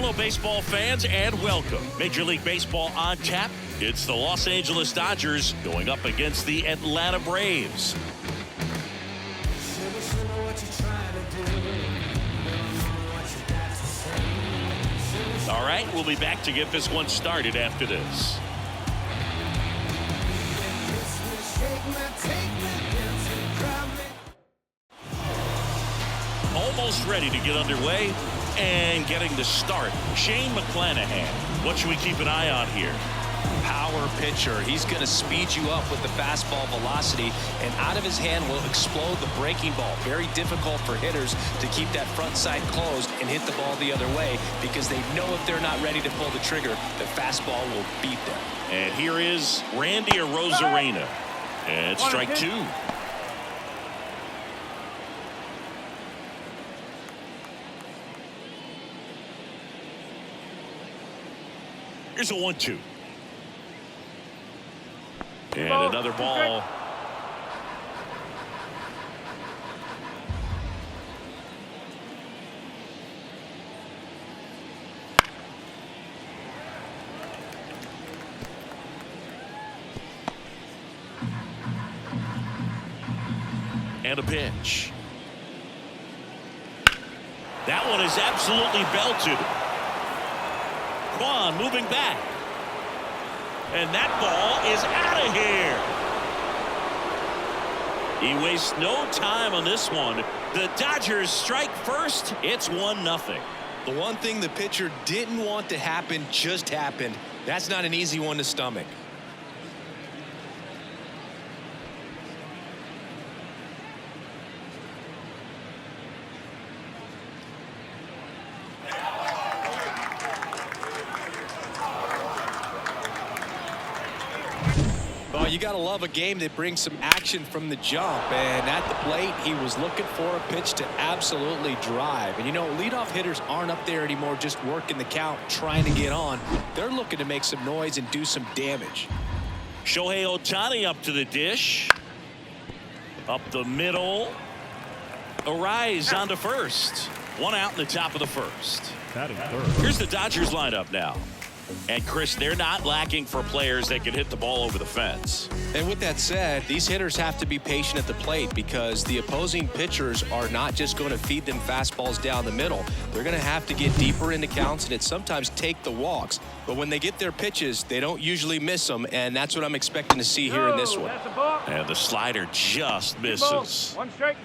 Hello, baseball fans, and welcome. Major League Baseball on tap. It's the Los Angeles Dodgers going up against the Atlanta Braves. All right, we'll be back to get this one started after this. Almost ready to get underway and getting the start. Shane McClanahan. What should we keep an eye on here? Power pitcher. He's going to speed you up with the fastball velocity, and out of his hand will explode the breaking ball. Very difficult for hitters to keep that front side closed and hit the ball the other way, because they know if they're not ready to pull the trigger, the fastball will beat them. And here is Randy Arozarena. And strike two. Here's a 1-2. And another ball. And a pitch. That one is absolutely belted. Quan moving back. And that ball is out of here. He wastes no time on this one. The Dodgers strike first. It's 1-0. The one thing the pitcher didn't want to happen just happened. That's not an easy one to stomach. You got to love a game that brings some action from the jump, and at the plate he was looking for a pitch to absolutely drive. And you know, leadoff hitters aren't up there anymore just working the count, trying to get on. They're looking to make some noise and do some damage. Shohei Ohtani up to the dish, up the middle. Arise on to first. One out in the top of the first. Here's the Dodgers lineup now. And Chris, they're not lacking for players that can hit the ball over the fence. And with that said, these hitters have to be patient at the plate, because the opposing pitchers are not just going to feed them fastballs down the middle. They're going to have to get deeper into counts, and it sometimes take the walks. But when they get their pitches, they don't usually miss them, and that's what I'm expecting to see here in this one. And the slider just misses. One strike.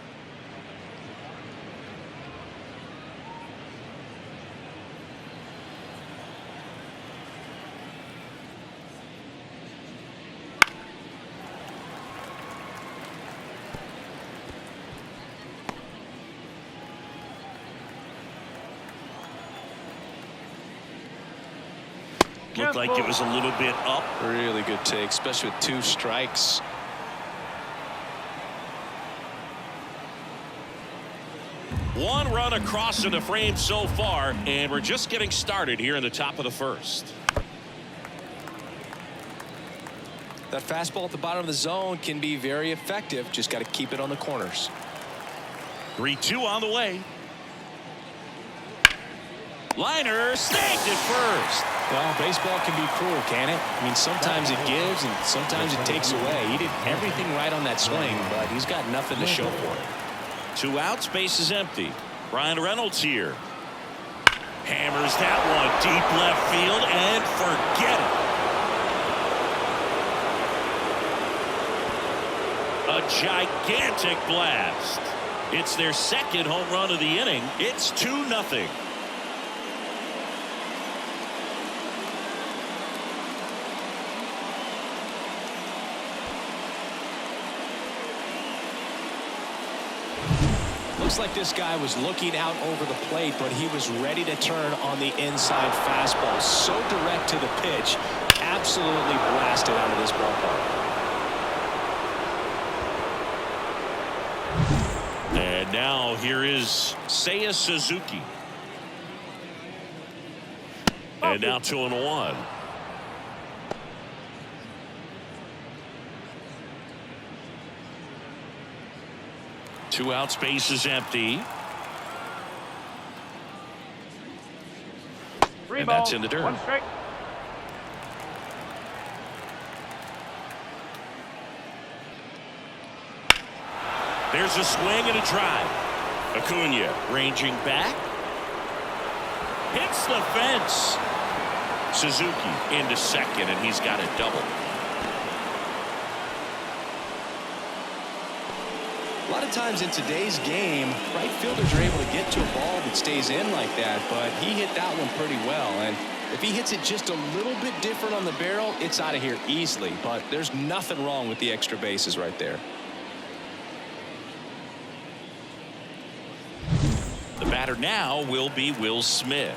Looked like it was a little bit up. Really good take, especially with 2 strikes. One run across in the frame so far, and we're just getting started here in the top of the first. That fastball at the bottom of the zone can be very effective. Just got to keep it on the corners. 3-2 on the way. Liner snagged it first. Well, baseball can be cruel, can it? I mean, sometimes it gives and sometimes it takes away. He did everything right on that swing, but he's got nothing to show for it. 2 outs, base is empty. Brian Reynolds here. Hammers that one deep left field, and forget it. A gigantic blast. It's their second home run of the inning. It's 2-0. Looks like this guy was looking out over the plate, but he was ready to turn on the inside fastball. So direct to the pitch, absolutely blasted out of this ballpark. And now here is Seiya Suzuki. And now 2-1. Two outs, base is empty. And that's in the dirt. 1 strike. There's a swing and a drive. Acuna ranging back. Hits the fence. Suzuki into second, and he's got a double. A lot of times in today's game, right fielders are able to get to a ball that stays in like that, but he hit that one pretty well. And if he hits it just a little bit different on the barrel, it's out of here easily. But there's nothing wrong with the extra bases right there. The batter now will be Will Smith.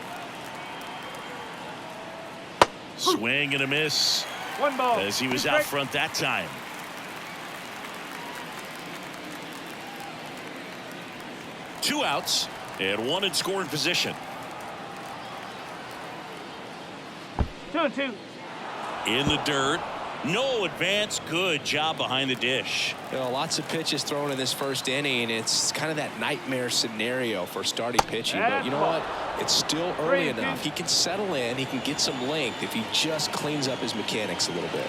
Swing and a miss 1 ball. as he was out front that time. Two outs and one in scoring position. 2-2. In the dirt. No advance. Good job behind the dish. You know, lots of pitches thrown in this first inning. It's kind of that nightmare scenario for starting pitching. But you know what? It's still early enough. He can settle in. He can get some length if he just cleans up his mechanics a little bit.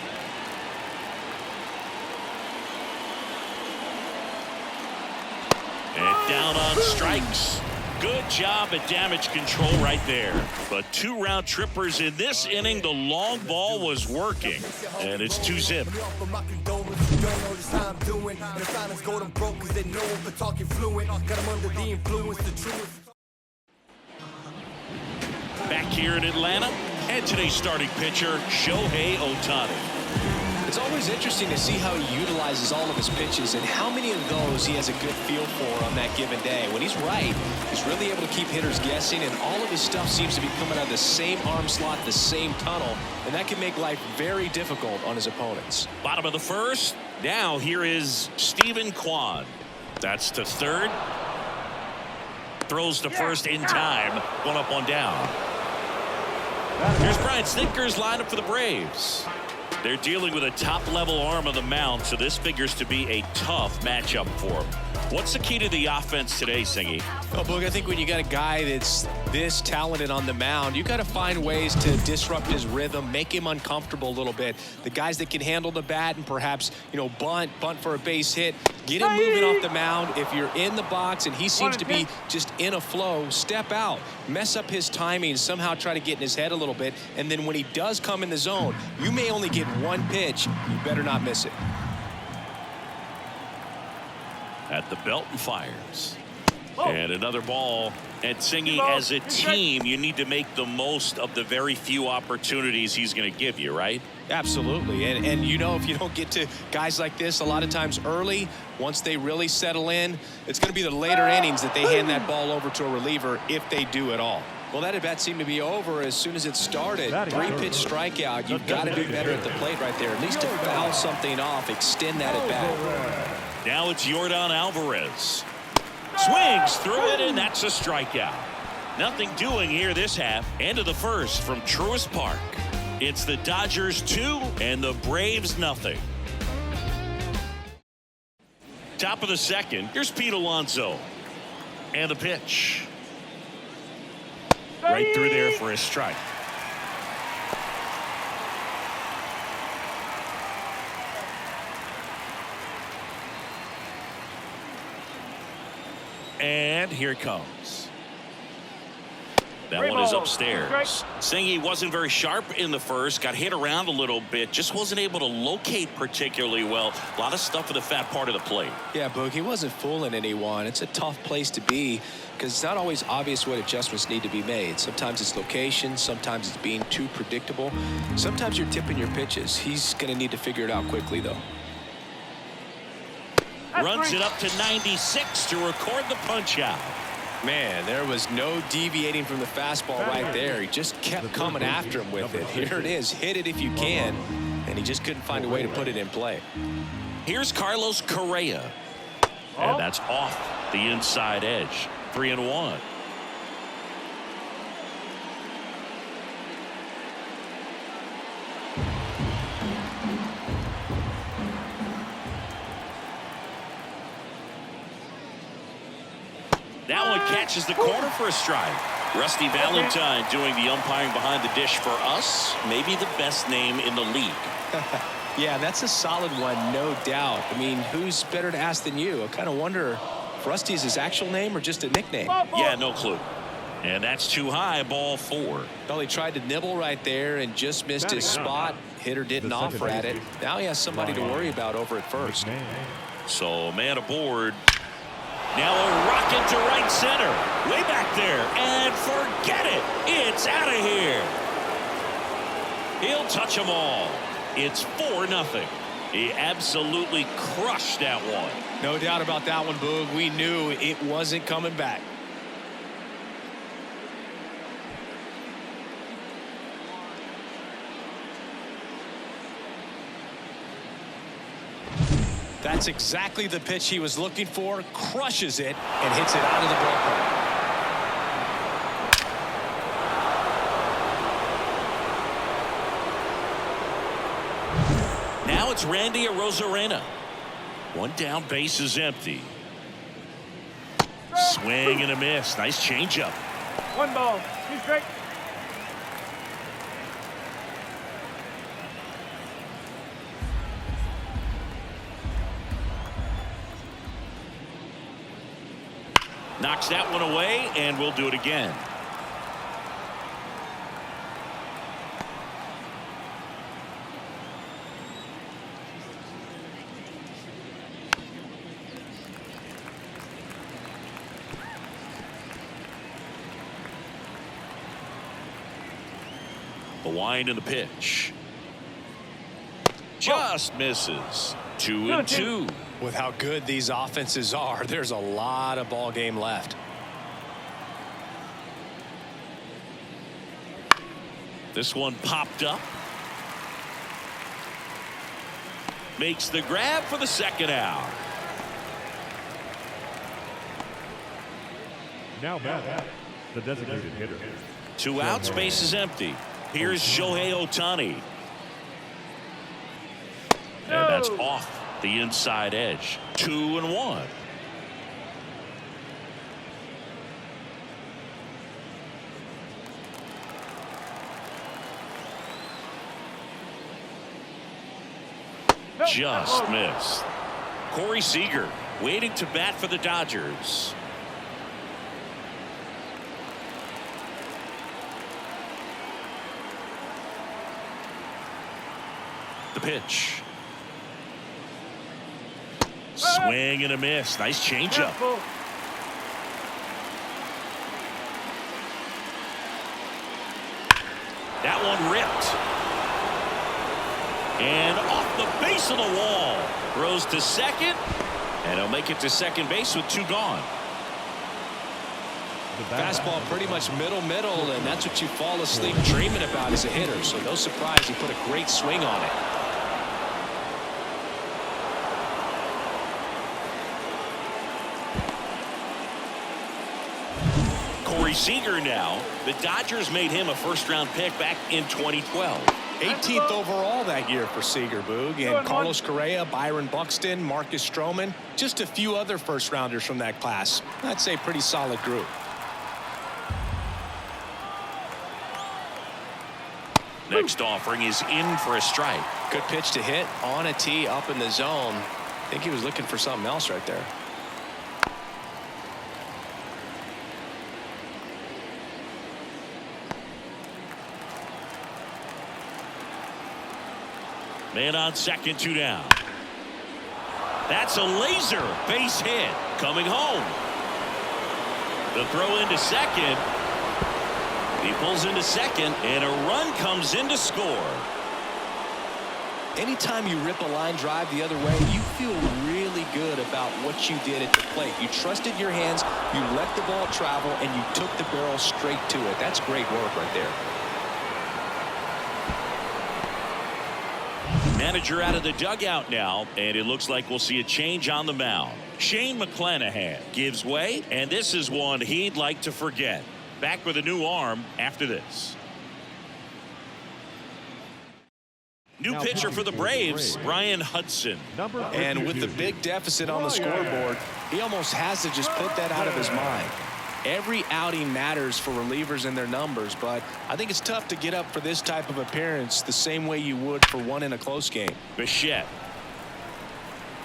And down on strikes. Good job at damage control right there. But 2 round trippers in this inning. The long ball was working. And it's 2-zip. Back here in Atlanta. And today's starting pitcher, Shohei Ohtani. It's always interesting to see how he utilizes all of his pitches and how many of those he has a good feel for on that given day. When he's right, he's really able to keep hitters guessing, and all of his stuff seems to be coming out of the same arm slot, the same tunnel, and that can make life very difficult on his opponents. Bottom of the first. Now here is Stephen Kwan. That's to third. Throws to first in time. 1 up, 1 down. Here's Brian Snitker's lineup for the Braves. They're dealing with a top-level arm on the mound, so this figures to be a tough matchup for him. What's the key to the offense today, Singy? Well, Boog, I think when you got a guy that's this talented on the mound, you got to find ways to disrupt his rhythm, make him uncomfortable a little bit. The guys that can handle the bat and perhaps, you know, bunt for a base hit, get him moving off the mound. If you're in the box and he seems to be just in a flow, step out, mess up his timing, somehow try to get in his head a little bit, and then when he does come in the zone, you may only get 1 pitch. You better not miss it. At the belt and fires. And another ball. And Singy, as a team, you need to make the most of the very few opportunities he's going to give you, right? Absolutely. And you know, if you don't get to guys like this a lot of times early, once they really settle in, it's going to be the later innings that they hand that ball over to a reliever, if they do at all. Well, that at bat seemed to be over as soon as it started. 3-pitch strikeout. You've got to do better at the plate right there. At least to foul something off, extend that at bat. Now it's Yordan Alvarez. Swings through it, and that's a strikeout. Nothing doing here this half. End of the first from Truist Park. It's the Dodgers 2 and the Braves nothing. Top of the second. Here's Pete Alonso. And the pitch. Right through there for a strike. And here it comes. That one is upstairs. Singy wasn't very sharp in the first, got hit around a little bit, just wasn't able to locate particularly well. A lot of stuff in the fat part of the plate. Yeah, Boog, he wasn't fooling anyone. It's a tough place to be because it's not always obvious what adjustments need to be made. Sometimes it's location, sometimes it's being too predictable. Sometimes you're tipping your pitches. He's going to need to figure it out quickly, though. Runs it up to 96 to record the punch out. Man, there was no deviating from the fastball right there. He just kept coming after him with it. Here it is. Hit it if you can. And he just couldn't find a way to put it in play. Here's Carlos Correa. And that's off the inside edge. 3-1. That one catches the corner for a strike. Rusty Valentine doing the umpiring behind the dish for us. Maybe the best name in the league. Yeah, that's a solid one, no doubt. I mean, who's better to ask than you? I kind of wonder if Rusty is his actual name or just a nickname. Yeah, no clue. And that's too high, ball 4. Well, he tried to nibble right there and just missed his spot. Hitter didn't offer at it. Now he has somebody to worry about over at first. So man aboard. Now a rocket to right center. Way back there. And forget it. It's out of here. He'll touch them all. It's 4-0. He absolutely crushed that one. No doubt about that one, Boog. We knew it wasn't coming back. That's exactly the pitch he was looking for. Crushes it and hits it out of the ballpark. Now it's Randy Arozarena. One down, base is empty. Swing and a miss. Nice changeup. 1 ball, 2 strikes. Knocks that one away, and we'll do it again. The wind and the pitch. Just misses. 2-2. With how good these offenses are, there's a lot of ball game left. This one popped up. Makes the grab for the second out. Now back, the designated hitter. 2 outs, base is empty. Here's Shohei Ohtani. And that's off the inside edge. 2-1. Just missed. Corey Seager waiting to bat for the Dodgers. The pitch. Swing and a miss. Nice changeup. That one ripped. And off the base of the wall. Throws to second. And he'll make it to second base with 2 gone. Fastball pretty much middle, and that's what you fall asleep dreaming about as a hitter. So no surprise he put a great swing on it. Corey Seager now. The Dodgers made him a first-round pick back in 2012. 18th overall that year for Seager, Boog. And Carlos Correa, Byron Buxton, Marcus Stroman, just a few other first-rounders from that class. I'd say pretty solid group. Next offering is in for a strike. Good pitch to hit on a tee up in the zone. I think he was looking for something else right there. Man on second, 2 down. That's a laser base hit coming home. The throw into second. He pulls into second, and a run comes in to score. Anytime you rip a line drive the other way, you feel really good about what you did at the plate. You trusted your hands, you let the ball travel, and you took the barrel straight to it. That's great work right there. Manager out of the dugout now, and it looks like we'll see a change on the mound. Shane McClanahan gives way, and this is one he'd like to forget. Back with a new arm after this. New pitcher for the Braves, Brian Hudson. And with the big deficit on the scoreboard, he almost has to just put that out of his mind. Every outing matters for relievers and their numbers, but I think it's tough to get up for this type of appearance the same way you would for one in a close game. Bichette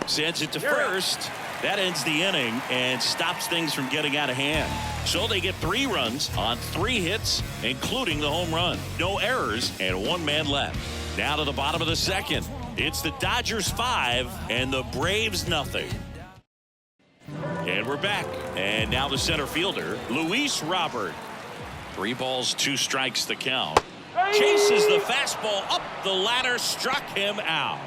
sends it to first. That ends the inning and stops things from getting out of hand. So they get 3 runs on 3 hits, including the home run. No errors and 1 man left. Now to the bottom of the second. It's the Dodgers 5 and the Braves nothing. And we're back. And now the center fielder, Luis Robert. 3 balls, 2 strikes the count. Chases the fastball up the ladder, struck him out.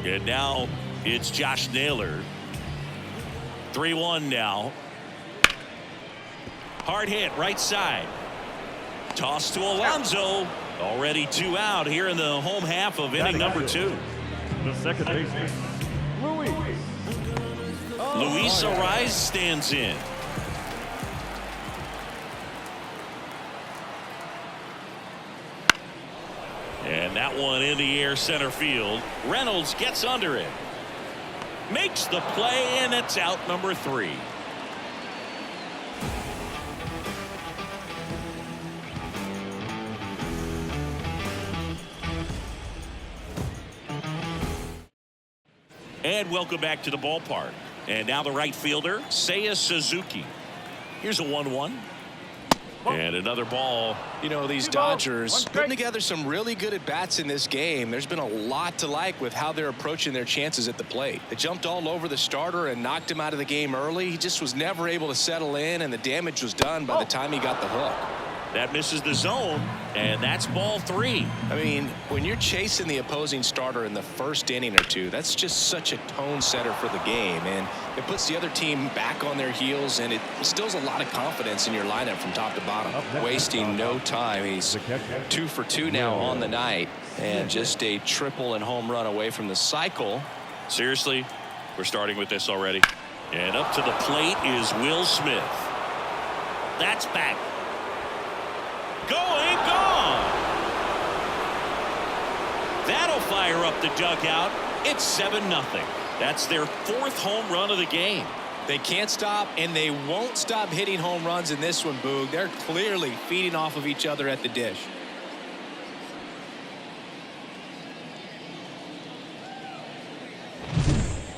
And now it's Josh Naylor. 3-1 now. Hard hit right side. Toss to Alonso. Already 2 out here in the home half of inning number 2. The second baseman, Luis Ariz stands in. And that one in the air center field. Reynolds gets under it. Makes the play, and it's out number 3. And welcome back to the ballpark. And now the right fielder, Seiya Suzuki. Here's a 1-1. And another ball. You know, these Dodgers putting together some really good at-bats in this game. There's been a lot to like with how they're approaching their chances at the plate. They jumped all over the starter and knocked him out of the game early. He just was never able to settle in, and the damage was done by the time he got the hook. That misses the zone, and that's ball 3. I mean, when you're chasing the opposing starter in the first inning or 2, that's just such a tone setter for the game, and it puts the other team back on their heels, and it instills a lot of confidence in your lineup from top to bottom. Wasting no time. He's 2 for 2 now on the night, and just a triple and home run away from the cycle. Seriously, we're starting with this already. And up to the plate is Will Smith. That's back. Going, gone. That'll fire up the dugout. It's 7-0. That's their 4th home run of the game. They can't stop, and they won't stop hitting home runs in this one, Boog. They're clearly feeding off of each other at the dish.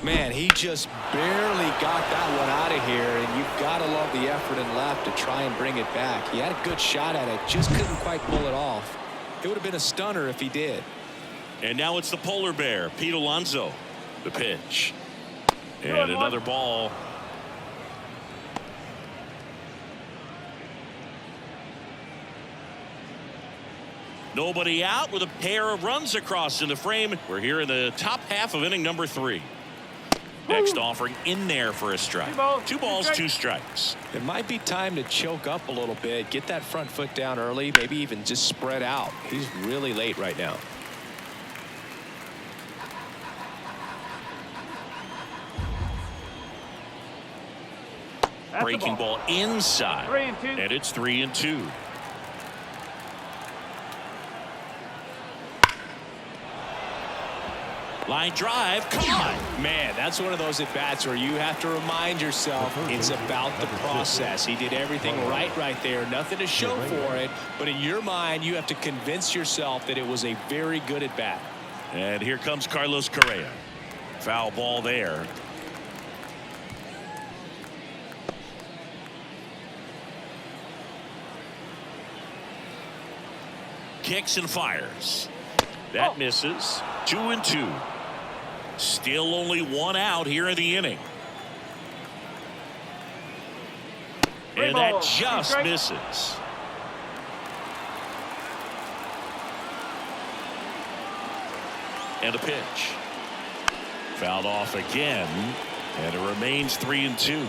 Man, he just barely got that one out of here, and you've got to love the effort and left to try and bring it back. He had a good shot at it, just couldn't quite pull it off. It would have been a stunner if he did. And now it's the polar bear, Pete Alonso. The pitch. And another ball. Nobody out with a pair of runs across in the frame. We're here in the top half of inning number 3. Next offering in there for a strike. 2 balls, 2 strikes. It might be time to choke up a little bit, get that front foot down early, maybe even just spread out. He's really late right now. Breaking ball inside. 3-2. And it's 3-2. Line drive, come on. Man, that's one of those at-bats where you have to remind yourself it's about the process. He did everything right there. Nothing to show for it. But in your mind, you have to convince yourself that it was a very good at-bat. And here comes Carlos Correa. Foul ball there. Kicks and fires. That misses. 2-2. Still only 1 out here in the inning. And that just misses. And a pitch. Fouled off again. And it remains 3-2.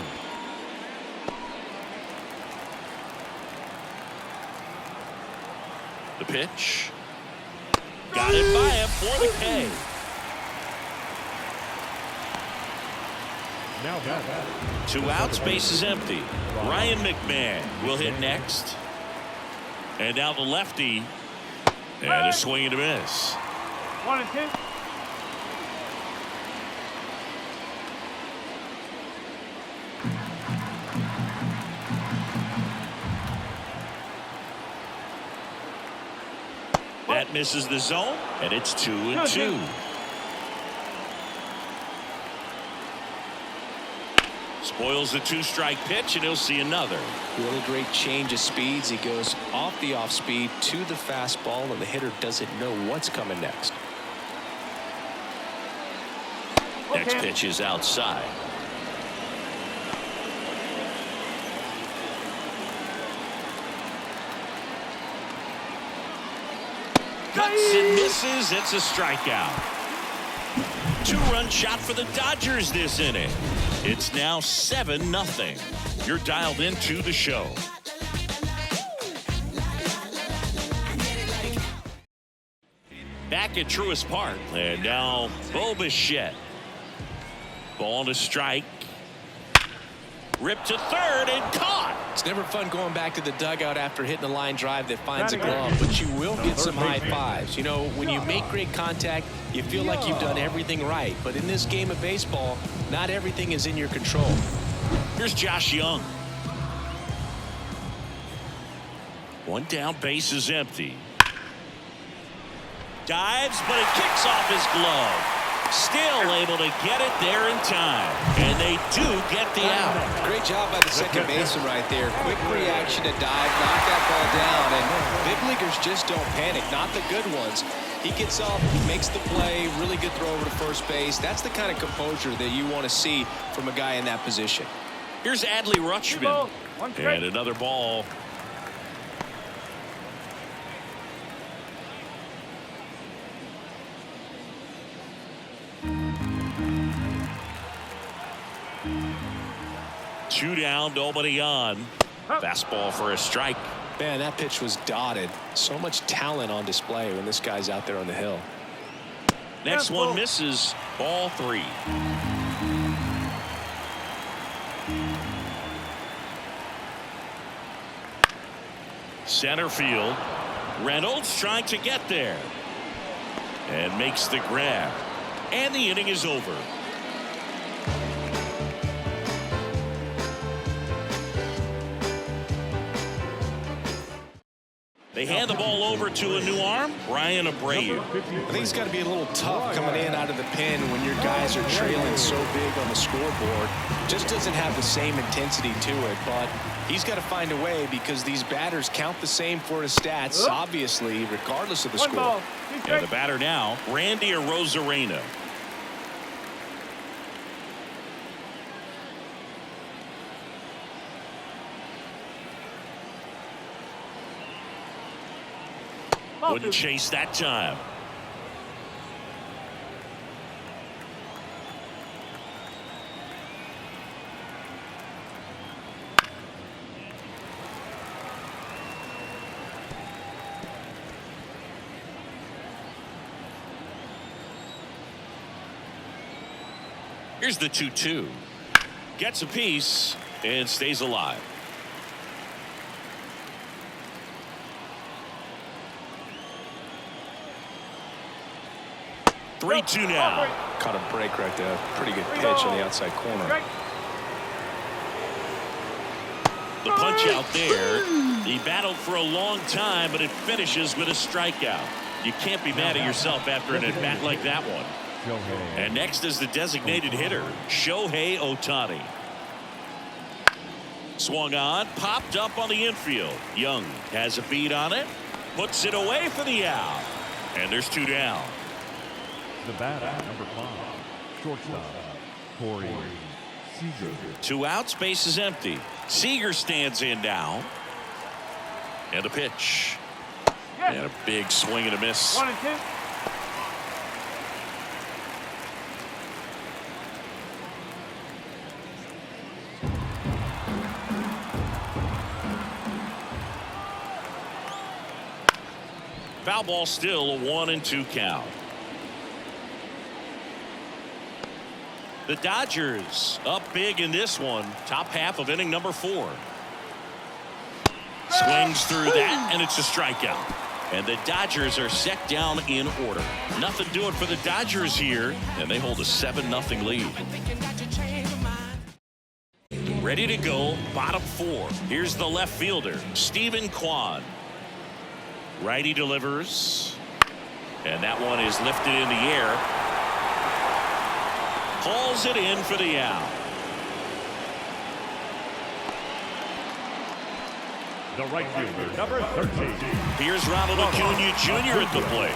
The pitch. Got it by him for the K. now back. 2 outs, base is empty. Ryan McMahon will hit next. And now the lefty. And a swing and a miss. 1-2. That misses the zone, and it's 2-2. Spoils the 2-strike pitch, and he'll see another. Really great change of speeds. He goes off the off speed to the fastball, and the hitter doesn't know what's coming next. Next pitch is outside. Cuts and misses. It's a strikeout. 2-run shot for the Dodgers this inning. It's now 7-0. You're dialed into the show. Back at Truist Park, and now Bo Bichette. Ball to strike. Ripped to third and caught. It's never fun going back to the dugout after hitting a line drive that finds a glove, but you will get some high fives. You know, when you make great contact, you feel like you've done everything right. But in this game of baseball, not everything is in your control. Here's Josh Young. One down, base is empty. Dives, but it kicks off his glove. Still able to get it there in time. And they do get the out. Great job by the second baseman right there. Quick reaction to dive, knock that ball down. And big leaguers just don't panic, not the good ones. He gets up, makes the play, really good throw over to first base. That's the kind of composure that you want to see from a guy in that position. Here's Adley Rutschman. And another ball. Two down, nobody on. Fastball for a strike. Man, that pitch was dotted. So much talent on display when this guy's out there on the hill. Next one misses. Ball 3. Center field. Reynolds trying to get there. And makes the grab. And the inning is over. They hand the ball over to a new arm, Ryan Abreu. I think it's got to be a little tough coming in out of the pen when your guys are trailing so big on the scoreboard. Just doesn't have the same intensity to it, but he's got to find a way because these batters count the same for his stats, obviously, regardless of the score. And the batter now, Randy Arozarena. Wouldn't chase that time. Here's the 2-2. Gets a piece and stays alive. Three-two now. Caught a break right there. Pretty good pitch in the outside corner. The punch out there. He battled for a long time, but it finishes with a strikeout. You can't be mad at yourself after an at-bat like that one. And next is the designated hitter, Shohei Ohtani. Swung on, popped up on the infield. Young has a beat on it, puts it away for the out. And there's 2 down. The batter, number 5, shortstop, Corey Seager. 2 outs, base is empty. Seager stands in now. And a pitch. And a big swing and a miss. 1-2. Foul ball, still a 1-2 count. The Dodgers up big in this one. Top half of inning number 4. Swings through that, and it's a strikeout. And the Dodgers are set down in order. Nothing doing for the Dodgers here, and they hold a 7-0 lead. Ready to go, bottom 4. Here's the left fielder, Stephen Kwan. Righty delivers. And that one is lifted in the air. Hauls it in for the out. The right fielder, number 13. Here's Ronald Acuna Jr. at the plate.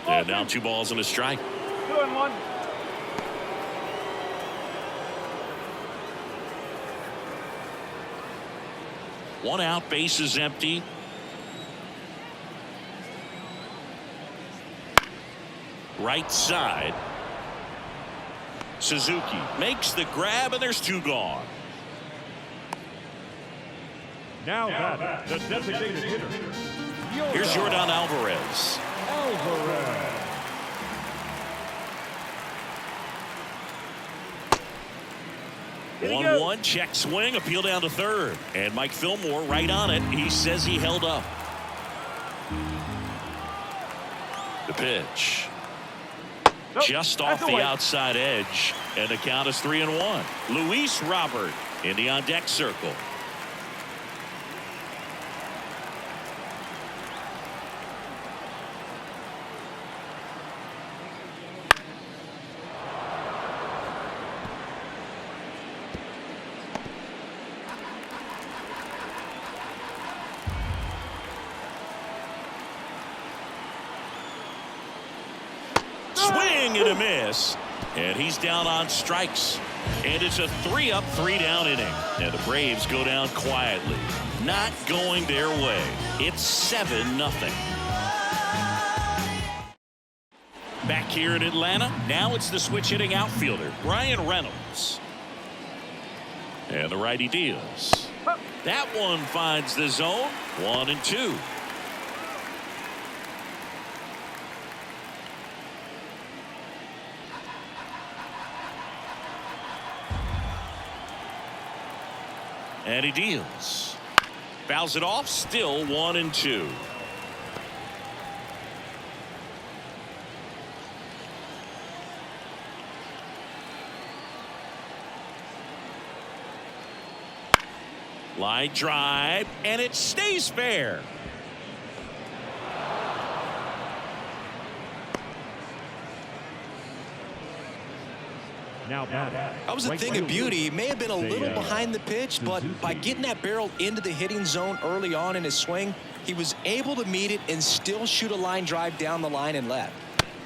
And now 2 balls and a strike. 2-1. One out, bases empty. Right side. Suzuki makes the grab, and there's 2 gone. Now that the designated hitter. Here's Yordan Alvarez. 1-1, check swing, appeal down to third. And Mike Fillmore right on it. He says he held up. The pitch. Nope, Just off the outside edge. And the count is 3-1. Luis Robert in the on-deck circle. Swing and a miss, and he's down on strikes, and it's a 3-up, 3-down inning, and the Braves go down quietly, not going their way. It's 7-0. Back here in Atlanta, now it's the switch hitting outfielder Brian Reynolds, and the righty deals. That one finds the zone. 1-2. And he deals. Fouls it off. Still 1-2. Line drive, and it stays fair. Now that was a thing of beauty. He may have been a little behind the pitch, but by getting that barrel into the hitting zone early on in his swing, he was able to meet it and still shoot a line drive down the line and left.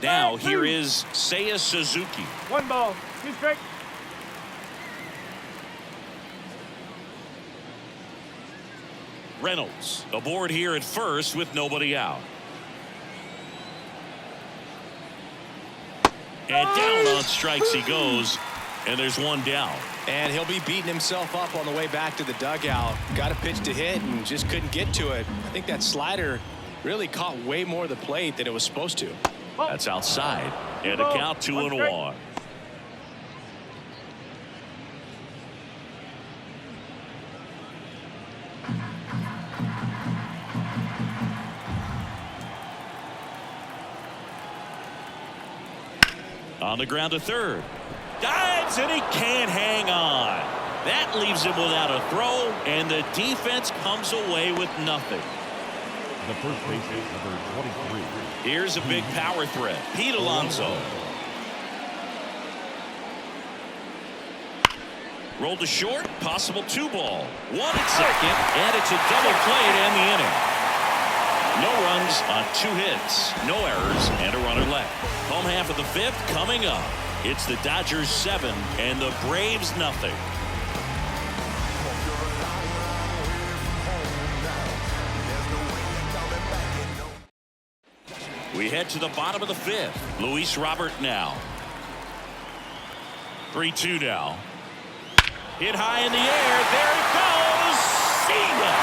Now here is Seiya Suzuki. 1 ball, 2 strikes. Reynolds aboard here at first with nobody out. And down on strikes he goes, and there's 1 down. And he'll be beating himself up on the way back to the dugout. Got a pitch to hit and just couldn't get to it. I think that slider really caught way more of the plate than it was supposed to. That's outside, and a count 2-1. On the ground to third. Dives, and he can't hang on. That leaves him without a throw, and the defense comes away with nothing. The first baseman, number 23. Here's a big power threat. Pete Alonso. Rolled to short, possible 2 ball. 1 at second, and it's a double play to end the inning. No runs on 2 hits, no errors, and a runner left. Home half of the 5th coming up. It's the Dodgers 7 and the Braves nothing. We head to the bottom of the 5th. Luis Robert now. 3-2 now. Hit high in the air. There it goes. See ya.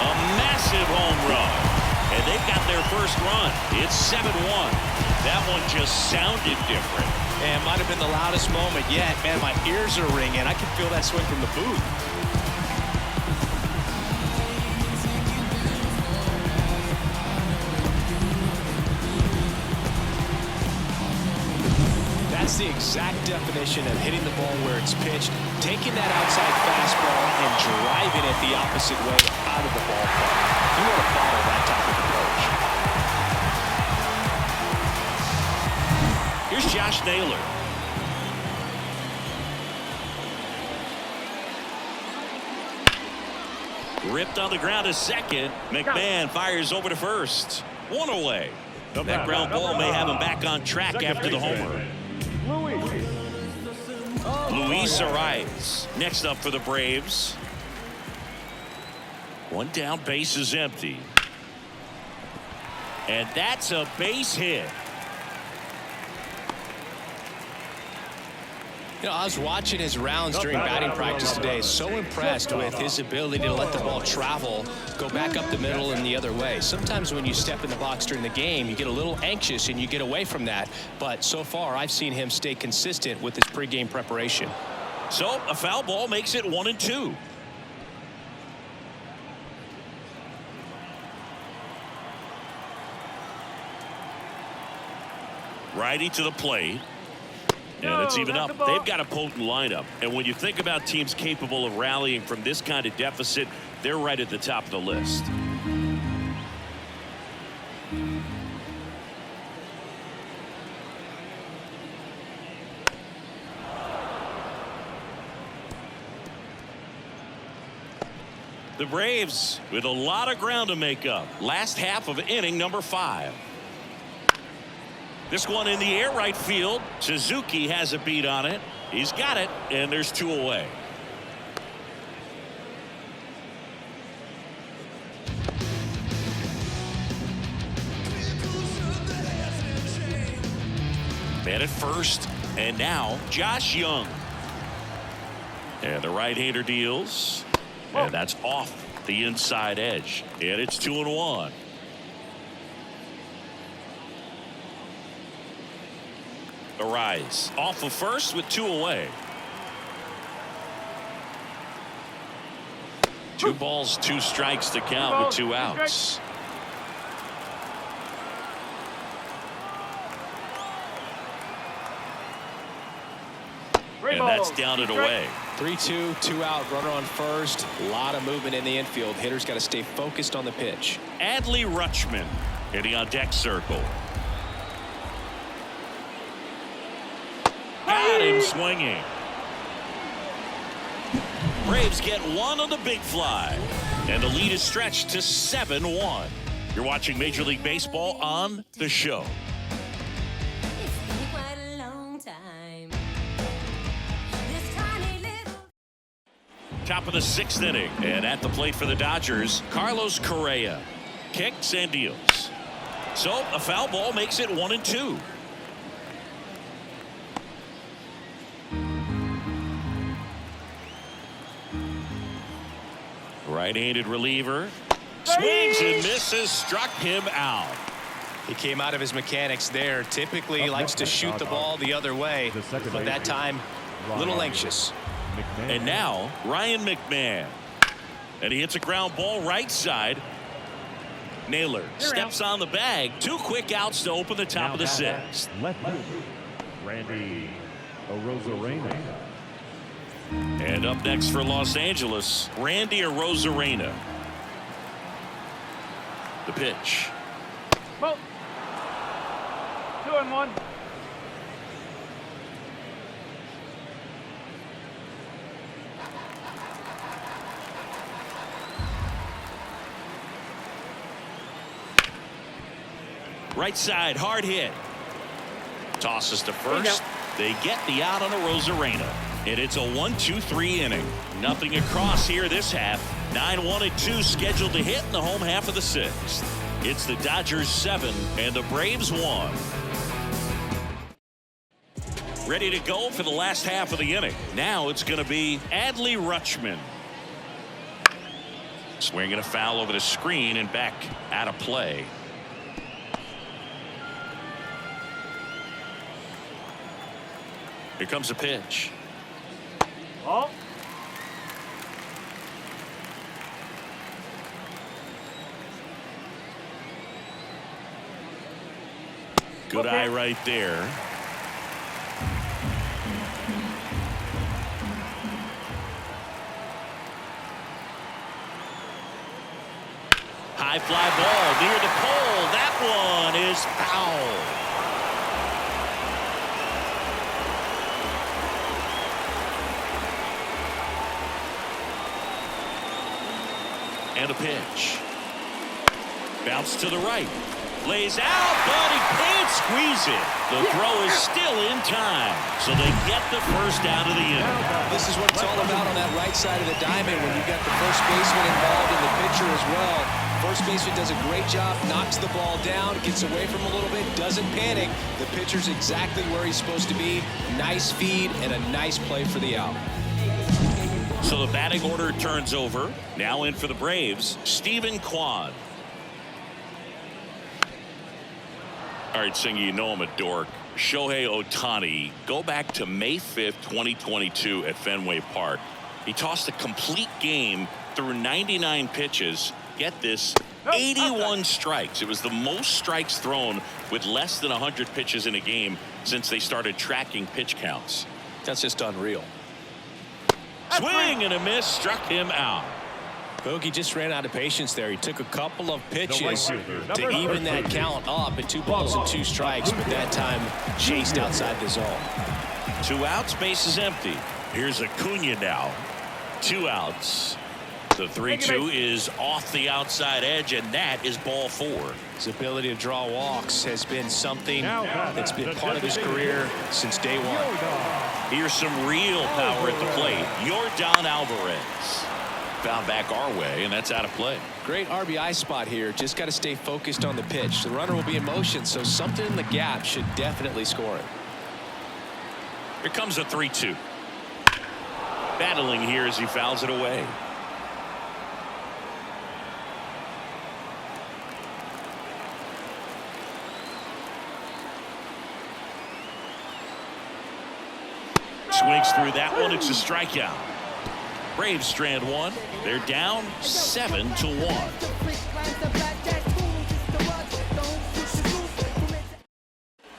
A massive home run. And they've got their first run. It's 7-1. That one just sounded different. And might have been the loudest moment yet. Man, my ears are ringing. I can feel that swing from the booth. It's the exact definition of hitting the ball where it's pitched, taking that outside fastball and driving it the opposite way out of the ballpark. You want to follow that type of approach. Here's Josh Naylor. Ripped on the ground to second. McMahon fires over to first. One away. That ground ball may have him back on track after the homer. Luis Arias next up for the Braves. One down, base is empty. And that's a base hit. You know, I was watching his rounds during batting practice today. So impressed with his ability to let the ball travel, go back up the middle and the other way. Sometimes when you step in the box during the game, you get a little anxious and you get away from that. But so far, I've seen him stay consistent with his pregame preparation. So a foul ball makes it 1-2. Righty to the plate. And it's even up. They've got a potent lineup. And when you think about teams capable of rallying from this kind of deficit, they're right at the top of the list. The Braves with a lot of ground to make up. Last half of inning number 5. This one in the air, right field. Suzuki has a beat on it. He's got it, and there's 2 away. Man at first, and now Josh Young. And the right-hander deals. And that's off the inside edge. And it's 2-1. Arise off of first with 2 away. 2 balls, 2 strikes to count with 2 outs. And that's down and away. 3-2, 2 out, runner on first. A lot of movement in the infield. Hitters got to stay focused on the pitch. Adley Rutschman hitting on deck circle. Got him swinging. Braves get 1 on the big fly. And the lead is stretched to 7-1. You're watching Major League Baseball on The Show. Top of the 6th inning. And at the plate for the Dodgers, Carlos Correa. Kicks and deals. So a foul ball makes it 1-2. Right-handed reliever. Swings and misses. Struck him out. He came out of his mechanics there. Typically he likes to shoot the ball the other way. But that time, a little anxious. And now, Ryan McMahon. And he hits a ground ball right side. Naylor steps on the bag. 2 quick outs to open the top of the 6th. Left fielder, Randy Arozarena. And up next for Los Angeles, Randy Arozarena. The pitch. 2-1. Right side, hard hit. Tosses to first. They get the out on Arozarena. And it's a 1-2-3 inning. Nothing across here this half. 9-1-2 scheduled to hit in the home half of the 6th. It's the Dodgers 7 and the Braves 1. Ready to go for the last half of the inning. Now it's going to be Adley Rutschman. Swinging a foul over the screen and back out of play. Here comes a pitch. Oh. Good eye right there. High fly ball near the pole. That one is foul. And a pitch. Bounce to the right. Lays out, but he can't squeeze it. The throw is still in time, so they get the first out of the inning. This is what it's all about on that right side of the diamond when you've got the first baseman involved in the pitcher as well. First baseman does a great job, knocks the ball down, gets away from him a little bit, doesn't panic. The pitcher's exactly where he's supposed to be. Nice feed and a nice play for the out. So the batting order turns over. Now in for the Braves, Stephen Kwan. All right, Singy, you know I'm a dork. Shohei Ohtani, go back to May 5th, 2022 at Fenway Park. He tossed a complete game through 99 pitches. Get this, 81 strikes. It was the most strikes thrown with less than 100 pitches in a game since they started tracking pitch counts. That's just unreal. Swing and a miss, struck him out. Bogey just ran out of patience there. He took a couple of pitches to even that count up at 2 balls and 2 strikes, but that time chased outside the zone. 2 outs, base is empty. Here's Acuna now. 2 outs. The 3-2 is off the outside edge, and that is ball 4. His ability to draw walks has been something that's been part of his career since day one. Here's some real power at the plate. Yordan Alvarez. Found back our way, and that's out of play. Great RBI spot here. Just got to stay focused on the pitch. The runner will be in motion, so something in the gap should definitely score it. Here comes a 3-2. Battling here as he fouls it away. Swings through that one. It's a strikeout. Braves strand 1. They're down 7-1.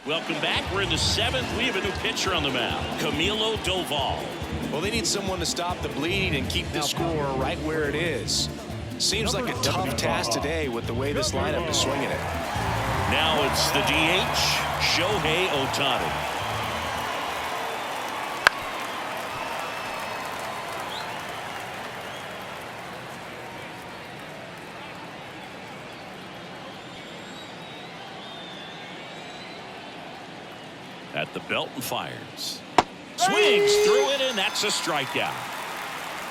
Welcome back. We're in the 7th. We have a new pitcher on the mound, Camilo Doval. Well, they need someone to stop the bleeding and keep the score right where it is. Seems like a tough task today with the way this lineup is swinging it. Now it's the DH, Shohei Ohtani. At the belt and fires. Swings through it, and that's a strikeout.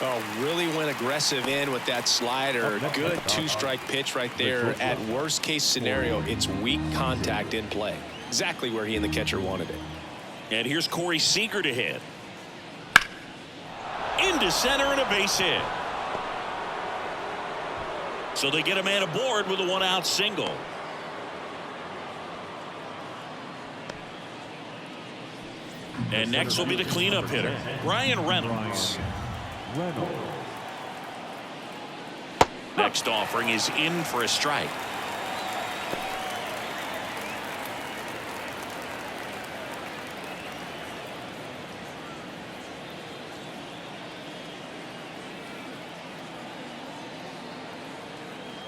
Oh, really went aggressive in with that slider. Good 2-strike pitch right there. At worst case scenario, it's weak contact in play. Exactly where he and the catcher wanted it. And here's Corey Seager to hit. Into center and a base hit. So they get a man aboard with a 1-out single. And next will be the cleanup hitter, Ryan Reynolds. Next offering is in for a strike.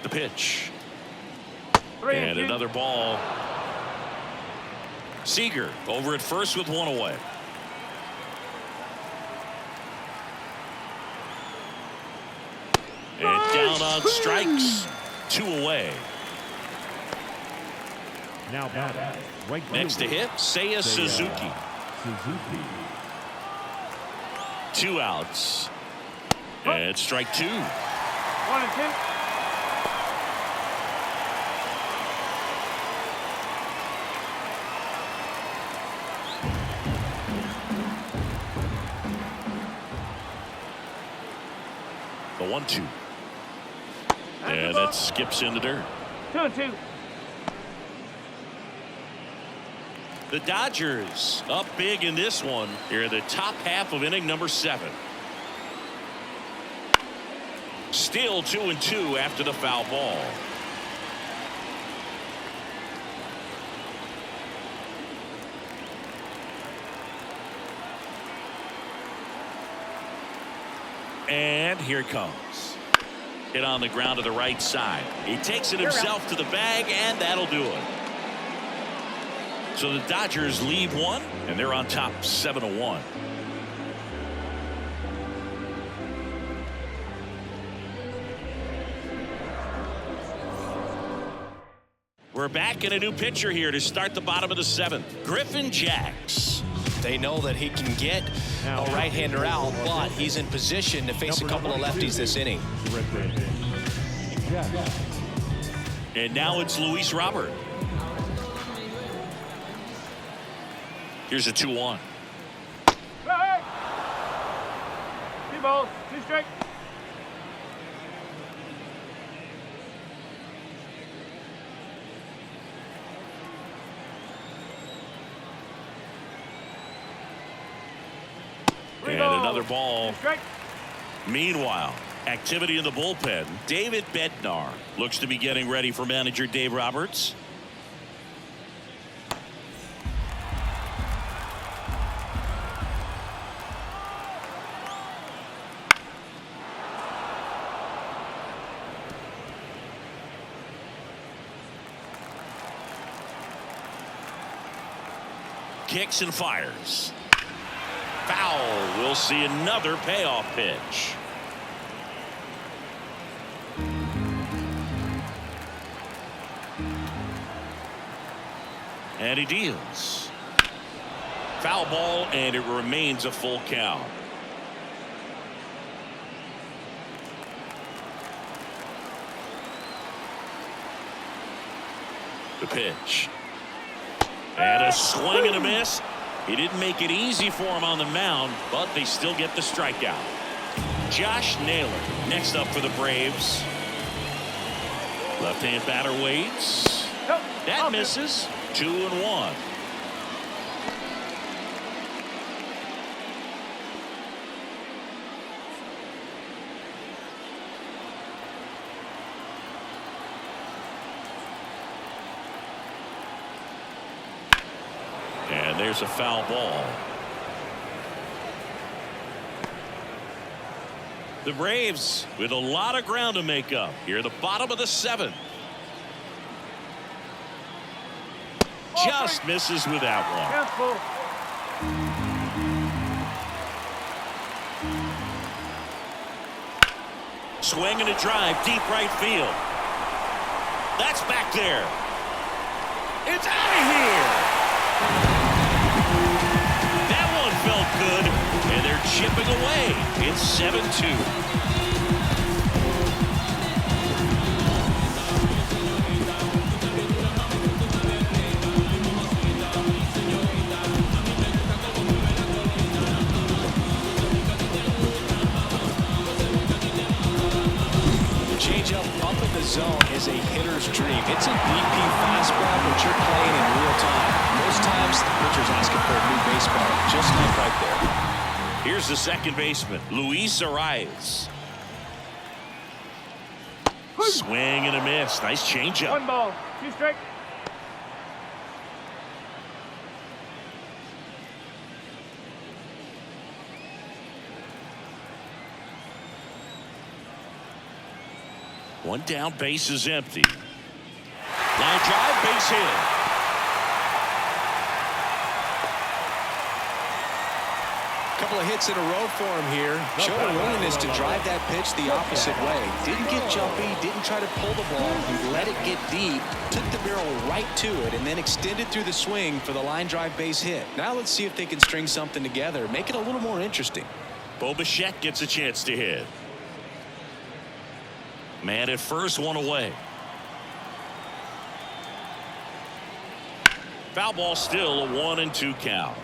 The pitch. And another ball. Seager over at first with 1 away. And down on strikes. 2 away. Now batting. Right Next to hit, Seiya Suzuki. 2 outs. And strike 2. 1-2. The 1-2. And that skips in the dirt. 2-2. The Dodgers up big in this one. Here in the top half of inning number 7. Still 2-2 after the foul ball. And here it comes. Hit on the ground to the right side. He takes it himself to the bag, and that'll do it. So the Dodgers lead one, and they're on top 7-1. We're back in a new pitcher here to start the bottom of the 7th. Griffin Jacks. They know that he can get a right-hander out, but he's in position to face a couple of lefties this inning. And now it's Luis Robert. Here's a 2-1. Hey! 2 balls, 2 strikes. And another ball. Meanwhile, activity in the bullpen. David Bednar looks to be getting ready for manager Dave Roberts. Kicks and fires. Foul. We'll see another payoff pitch. And he deals. Foul ball, and it remains a full count. The pitch. And a swing and a miss. He didn't make it easy for him on the mound, but they still get the strikeout. Josh Naylor next up for the Braves. Left-hand batter waits. That misses. 2-1. And there's a foul ball. The Braves with a lot of ground to make up here at the bottom of the 7th. Just misses with that one. Swing and a drive, deep right field. That's back there. It's out of here. That one felt good, and they're chipping away. It's 7-2. Up in the zone is a hitter's dream. It's a BP fastball, but you're playing in real time. Most times, the pitcher's asking for a new baseball, just like right there. Here's the second baseman, Luis Arias. Swing and a miss. Nice changeup. 1 ball, 2 strikes. One down, base is empty. Line drive, base hit. Couple of hits in a row for him here. Showed a willingness to drive that pitch the opposite way. Didn't get jumpy, didn't try to pull the ball. He let it get deep, took the barrel right to it, and then extended through the swing for the line drive base hit. Now let's see if they can string something together, make it a little more interesting. Bo Bichette gets a chance to hit. Man at first, one away. Foul ball, still a 1-2 count.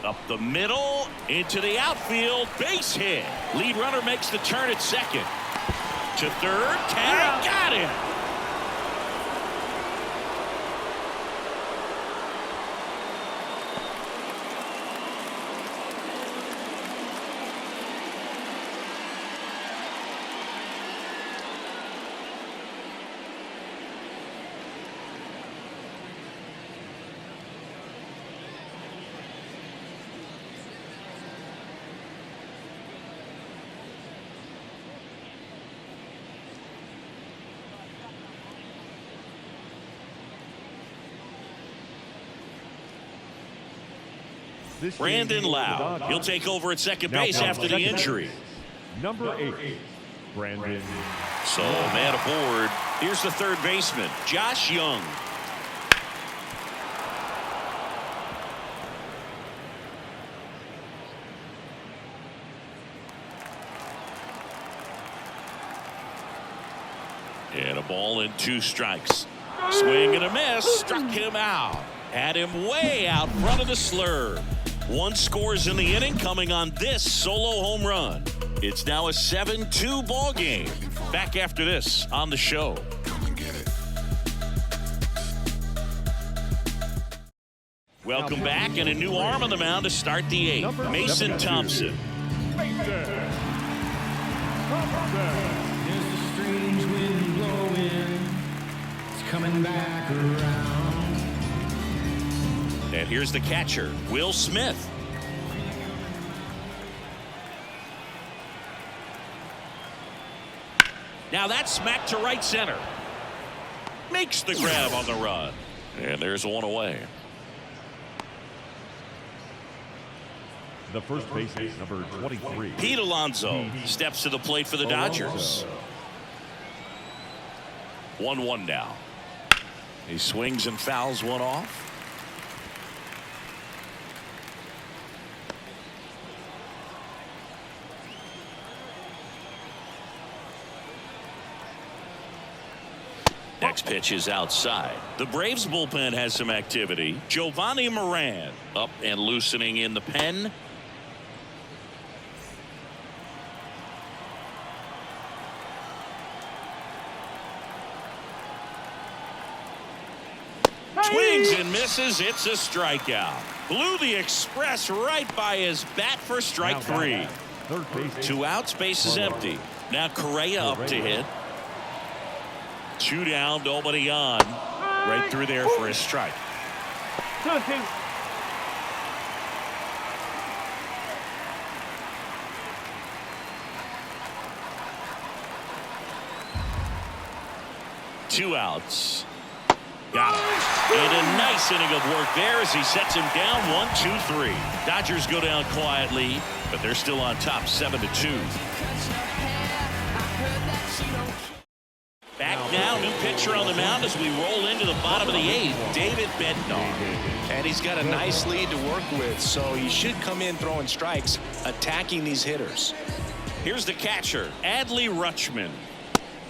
Up the middle, into the outfield, base hit. Lead runner makes the turn at second. To third, tag, got him. Brandon Lowe. He'll take over at second base after the injury. Number 8, Brandon. So, man aboard. Here's the third baseman, Josh Young. And a ball and 2 strikes. Swing and a miss. Struck him out. Had him way out front of the slur. 1 scores in the inning, coming on this solo home run. It's now a 7-2 ball game. Back after this on the show. Welcome back, and a new arm on the mound to start the 8th. Mason Thompson. There's a strange wind blowing. It's coming back around. And here's the catcher, Will Smith. Now that's smacked to right center. Makes the grab on the run. And there's 1 away. The first baseman, number 23. Pete Alonso steps to the plate for the Dodgers. 1-1 now. He swings and fouls one off. Next pitch is outside. The Braves bullpen has some activity. Giovanni Moran up and loosening in the pen. Swings and misses. It's a strikeout. Blew the express right by his bat for strike 3. 2 outs, base is empty. Now Correa up to hit. 2 down, nobody on. Right through there for a strike. 2-2. Two outs. Got it. And a nice inning of work there as he sets him down. 1-2-3. Dodgers go down quietly, but they're still on top 7-2. Back now, new pitcher on the mound as we roll into the bottom of the 8th, David Bednar. And he's got a nice lead to work with, so he should come in throwing strikes, attacking these hitters. Here's the catcher, Adley Rutschman.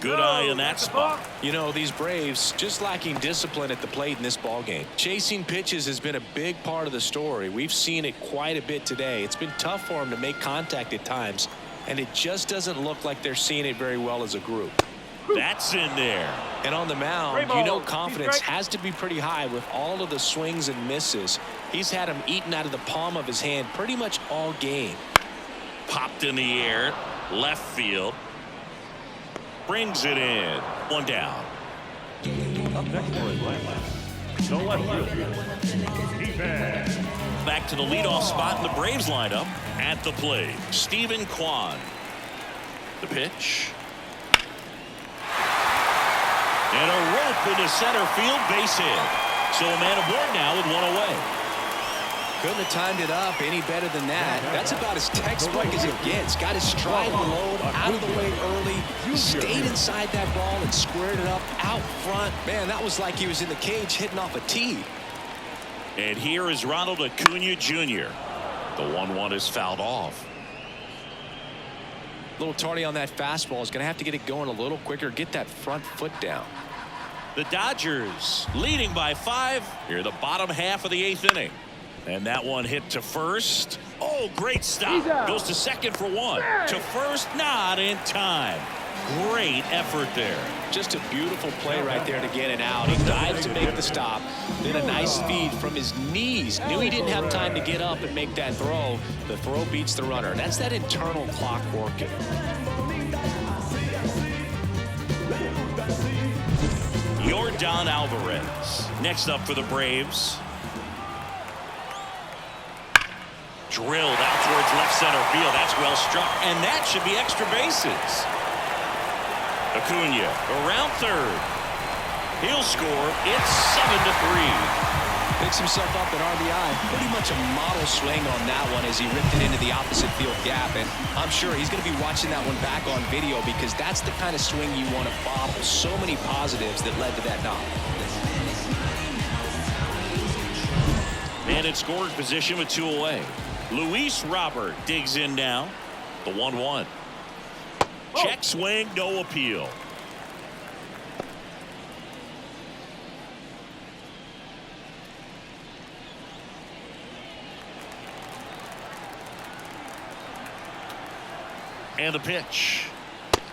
Good eye in that spot. You know, these Braves just lacking discipline at the plate in this ball game. Chasing pitches has been a big part of the story. We've seen it quite a bit today. It's been tough for them to make contact at times, and it just doesn't look like they're seeing it very well as a group. That's in there. And on the mound, you know, confidence has to be pretty high with all of the swings and misses. He's had them eaten out of the palm of his hand pretty much all game. Popped in the air, left field. Brings it in. 1 down. Up next for the left field. Defense. Back to the leadoff spot in the Braves lineup. At the plate, Stephen Kwan. The pitch. And a rope into center field, base hit. So a man aboard now with 1 away. Couldn't have timed it up any better than that. That's about as textbook as it gets. Got his stride load out of the way early, stayed inside that ball and squared it up out front. Man, that was like he was in the cage hitting off a tee. And here is Ronald Acuna Jr. The 1-1 is fouled off. A little tardy on that fastball. Is going to have to get it going a little quicker, get that front foot down. The Dodgers leading by 5 here the bottom half of the 8th inning. And that one hit to first. Oh, great stop. Goes to second for 1. To first, not in time. Great effort there. Just a beautiful play right there to get it out. He dives to make the stop. Then a nice feed from his knees. Knew he didn't have time to get up and make that throw. The throw beats the runner. That's that internal clock working. Yordan Alvarez next up for the Braves. Drilled out towards left center field. That's well struck, and that should be extra bases. Acuna around third. He'll score. It's 7-3. Picks himself up an RBI. Pretty much a model swing on that one as he ripped it into the opposite field gap. And I'm sure he's going to be watching that one back on video because that's the kind of swing you want to bottle. So many positives that led to that knock. And in scoring position with 2 away. Luis Robert digs in now. The 1-1. Check swing, no appeal. And the pitch.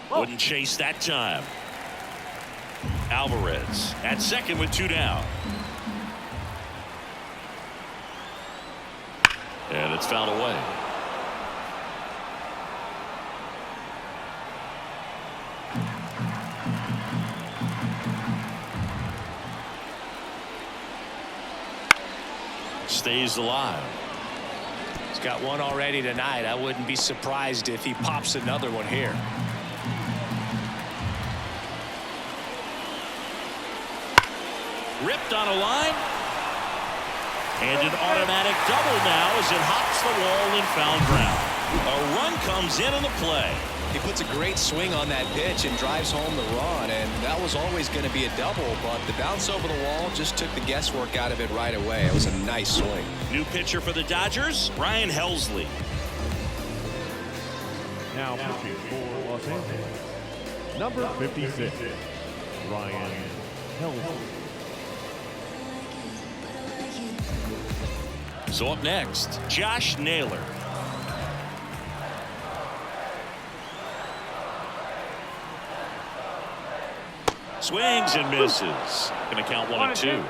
Wouldn't chase that time. Alvarez at second with 2 down. And it's fouled away. Stays alive. He's got one already tonight. I wouldn't be surprised if he pops another one here. Ripped on a line. And an automatic double now as it hops the wall and foul ground. A run comes in the play. He puts a great swing on that pitch and drives home the run, and that was always going to be a double, but the bounce over the wall just took the guesswork out of it right away. It was a nice swing. New pitcher for the Dodgers, Ryan Helsley. Now pitching for Los Angeles, number 56, Ryan Helsley. So up next, Josh Naylor. Swings and misses. Going to count 1-2.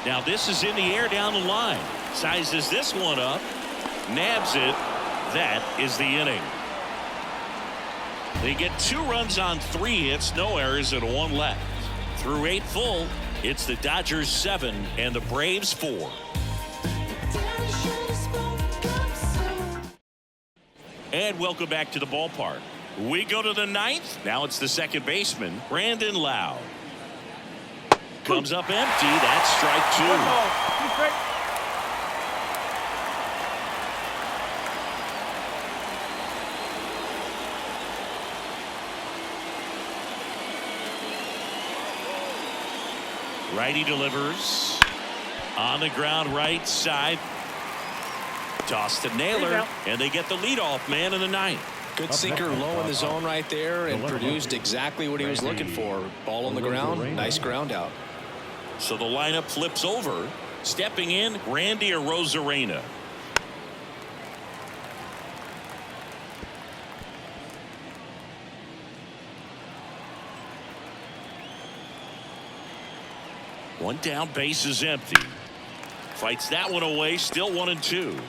Now this is in the air down the line. Sizes this one up. Nabs it. That is the inning. They get 2 runs on 3 hits, no errors, and 1 left. Through 8 full, it's the Dodgers 7 and the Braves 4. And welcome back to the ballpark. We go to the 9th. Now it's the second baseman, Brandon Lowe. Comes up empty. That's strike 2. Righty delivers on the ground right side. Toss to Naylor, and they get the leadoff man in the 9th. Good sinker low in the zone right there and produced exactly what he was looking for. Ball on the ground, nice ground out. So the lineup flips over. Stepping in, Randy Arozarena. One down, base is empty. Fights that one away, still 1-2.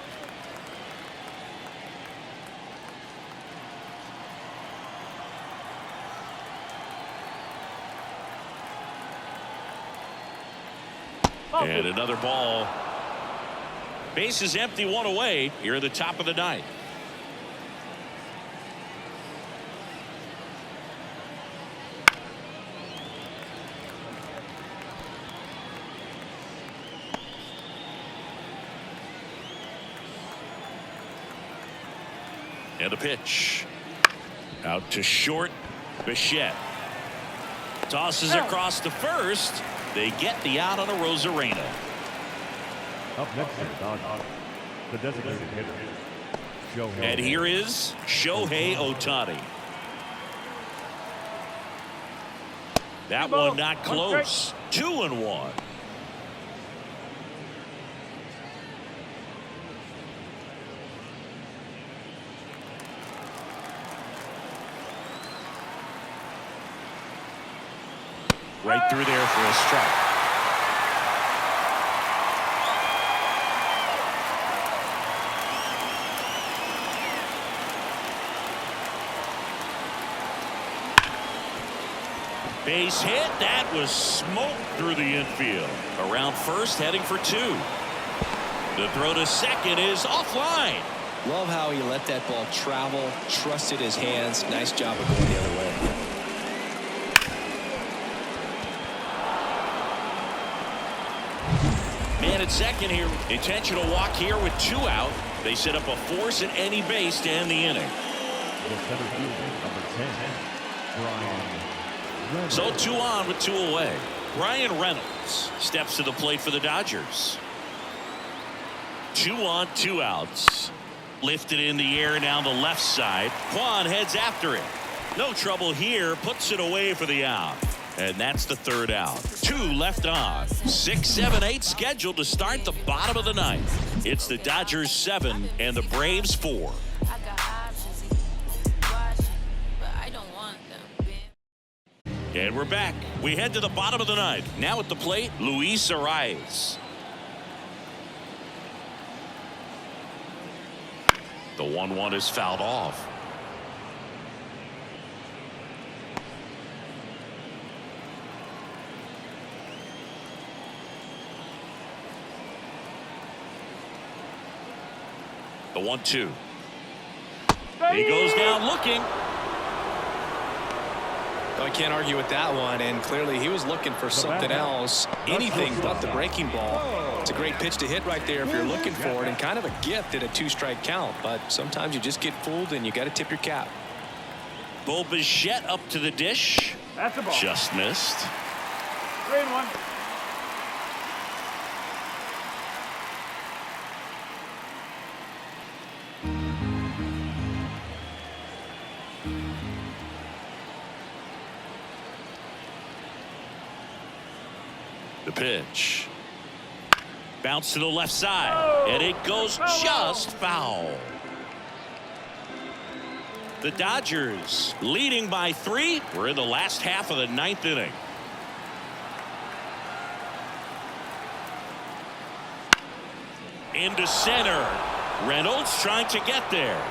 And another ball. Base is empty, 1 away. Here at the top of the 9th. And a pitch. Out to short. Bichette. Tosses across to first. They get the out on Arozarena. Up next is Dodgers, the designated hitter, Shohei. And here is Shohei Ohtani. That one not close. 2-1. Right through there for a strike. Base hit. That was smoke through the infield. Around first, heading for 2. The throw to second is offline. Love how he let that ball travel, trusted his hands. Nice job of going the other way. Man at second here. Intentional walk here with 2 out. They set up a force at any base to end the inning. The center fielder, number 10, Brian. So 2 on with 2 away. Brian Reynolds steps to the plate for the Dodgers. 2 on, 2 outs. Lifted in the air down the left side. Kwan heads after it. No trouble here. Puts it away for the out. And that's the 3rd out. 2 left on. 6, 7, 8 scheduled to start the bottom of the 9th. It's the Dodgers 7 and the Braves 4. And we're back. We head to the bottom of the 9th. Now at the plate, Luis Arias. The 1-1 is fouled off. The 1-2. He goes down looking. Well, I can't argue with that one, and clearly he was looking for something else, anything but the breaking ball. It's a great pitch to hit right there if you're looking for it, and kind of a gift at a 2-strike count, but sometimes you just get fooled and you got to tip your cap. Bo Bichette up to the dish. That's the ball. Just missed. 3-1. The pitch. Bounce to the left side, and it goes just foul. The Dodgers leading by 3. We're in the last half of the 9th inning. Into center. Reynolds trying to get there.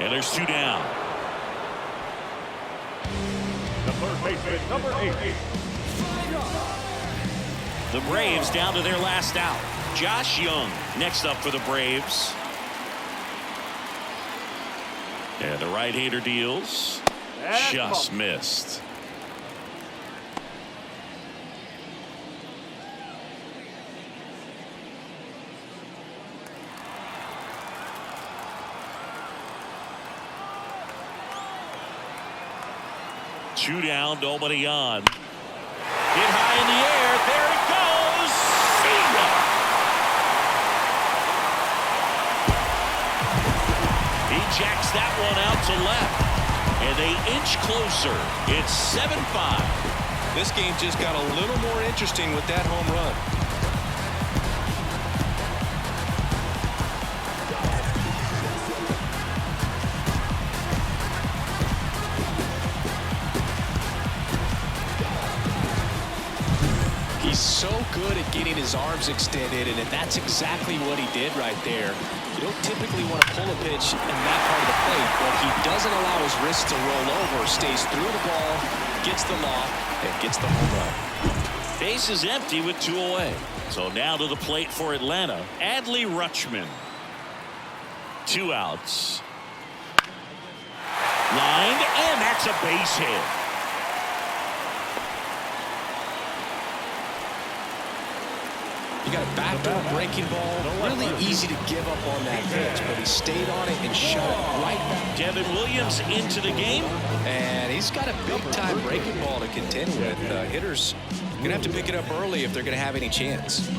And there's 2 down. The third baseman, number 8. The Braves down to their last out. Josh Young next up for the Braves. And the right-hander deals. Just missed. Two down, nobody on. Hit high in the air. There it goes. Bingo! He jacks that one out to left. And they inch closer. It's 7-5. This game just got a little more interesting with that home run. He's so good at getting his arms extended, and that's exactly what he did right there. You don't typically want to pull a pitch in that part of the plate, but he doesn't allow his wrist to roll over, stays through the ball, gets the loft, and gets the home run. Base is empty with 2 away. So now to the plate for Atlanta, Adley Rutschman. 2 outs. Lined, and that's a base hit. You got a backdoor breaking ball. Really easy to give up on that pitch, but he stayed on it and shut it right back. Devin Williams into the game. And he's got a big-time breaking ball to contend with. Hitters going to have to pick it up early if they're going to have any chance.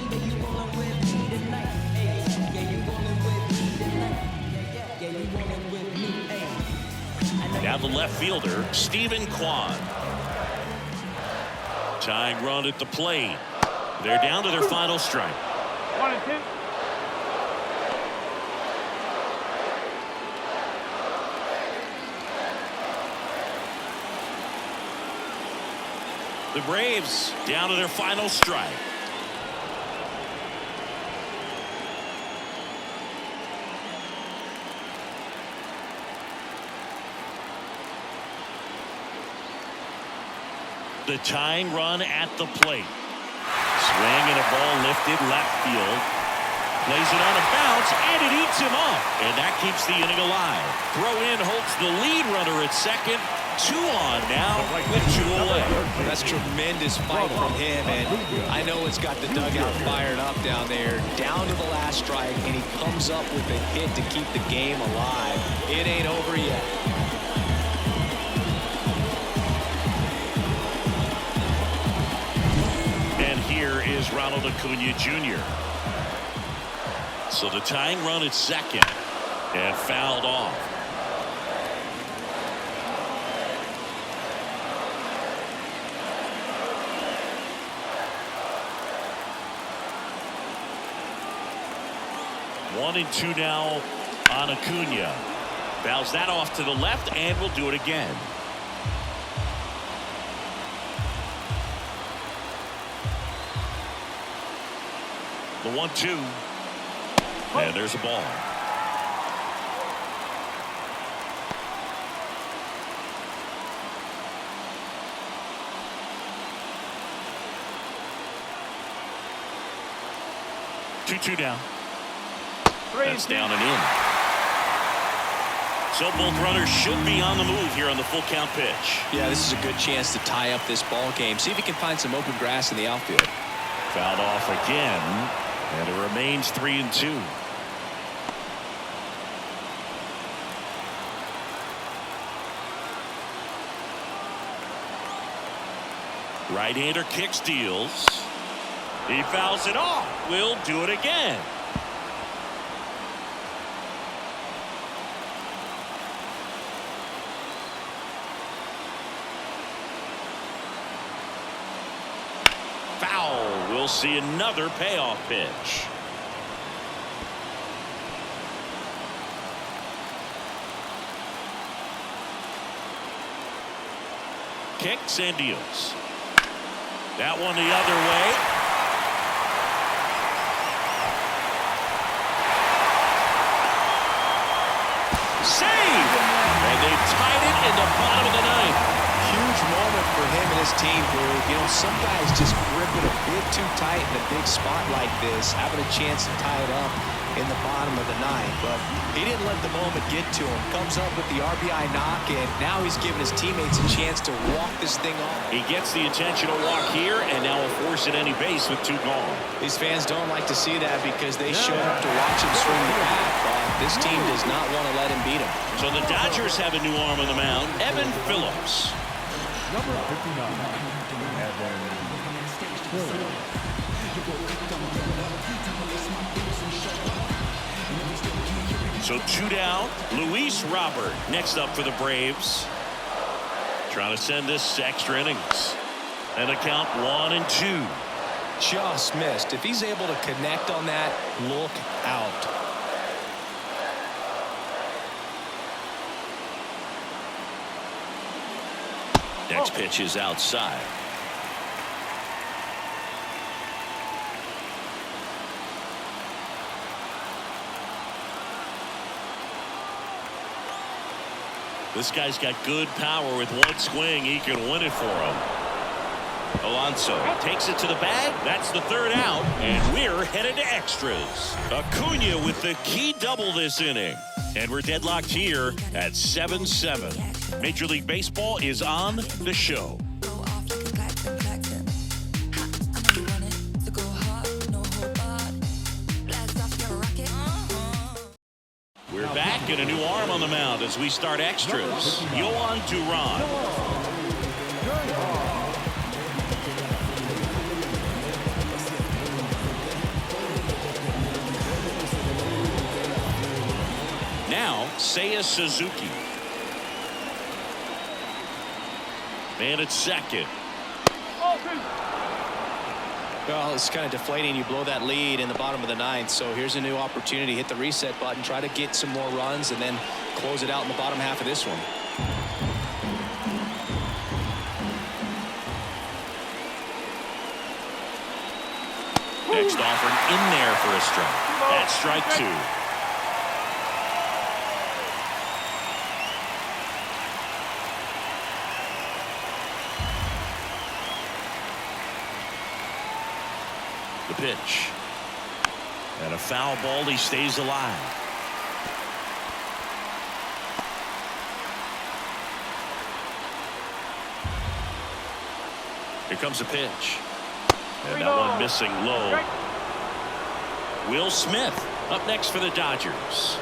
Now the left fielder, Stephen Kwan. Tying run at the plate. They're down to their final strike. 1-2. The Braves down to their final strike. the tying run at the plate. Swing and a ball lifted left field. Plays it on a bounce, and it eats him up. And that keeps the inning alive. Throw in holds the lead runner at second. 2 on now with 2 away. That's tremendous fight from him, and I know it's got the dugout fired up down there. Down to the last strike, and he comes up with a hit to keep the game alive. It ain't over yet. And here is Ronald Acuna Jr. So the tying run at second, and fouled off. One and 2 now on Acuna. Fouls that off to the left, and will do it again. The 1-2. And there's a ball. Two down. That's down and in. So both runners should be on the move here on the full count pitch. Yeah, this is a good chance to tie up this ball game. See if he can find some open grass in the outfield. Fouled off again, and it remains 3-2. Right-hander kick steals. He fouls it off. We'll do it again. Foul. We'll see another payoff pitch. Kicks and deals. That one the other way. Save! And they tied it in the bottom of the ninth. Huge moment for him and his team, Drew. You know, some guys just grip it a bit too tight in a big spot like this, having a chance to tie it up in the bottom of the ninth. But he didn't let the moment get to him. Comes up with the RBI knock, and now he's giving his teammates a chance to walk this thing off. He gets the intentional walk here, and now will force at any base with 2 gone. These fans don't like to see that because they showed up to watch him swing the bat. But this team does not want to let him beat him. So the Dodgers have a new arm on the mound, Evan Phillips. Number 59, Evan Phillips. So 2 down. Luis Robert next up for the Braves. Trying to send this to extra innings. And a count 1-2. Just missed. If he's able to connect on that, look out. Next pitch is outside. This guy's got good power. With one swing, he can win it for him. Alonso takes it to the bag. That's the 3rd out, and we're headed to extras. Acuna with the key double this inning. And we're deadlocked here at 7-7. Major League Baseball is on the show. We're back and a new arm on the mound as we start extras. Yohan Duran. Now, Seiya Suzuki. Man at second. Well, it's kind of deflating. You blow that lead in the bottom of the ninth. So here's a new opportunity. Hit the reset button. Try to get some more runs and then close it out in the bottom half of this one. Next offering in there for a strike. That's strike 2. The pitch. And a foul ball. He stays alive. Here comes a pitch. And that one missing low. Will Smith up next for the Dodgers.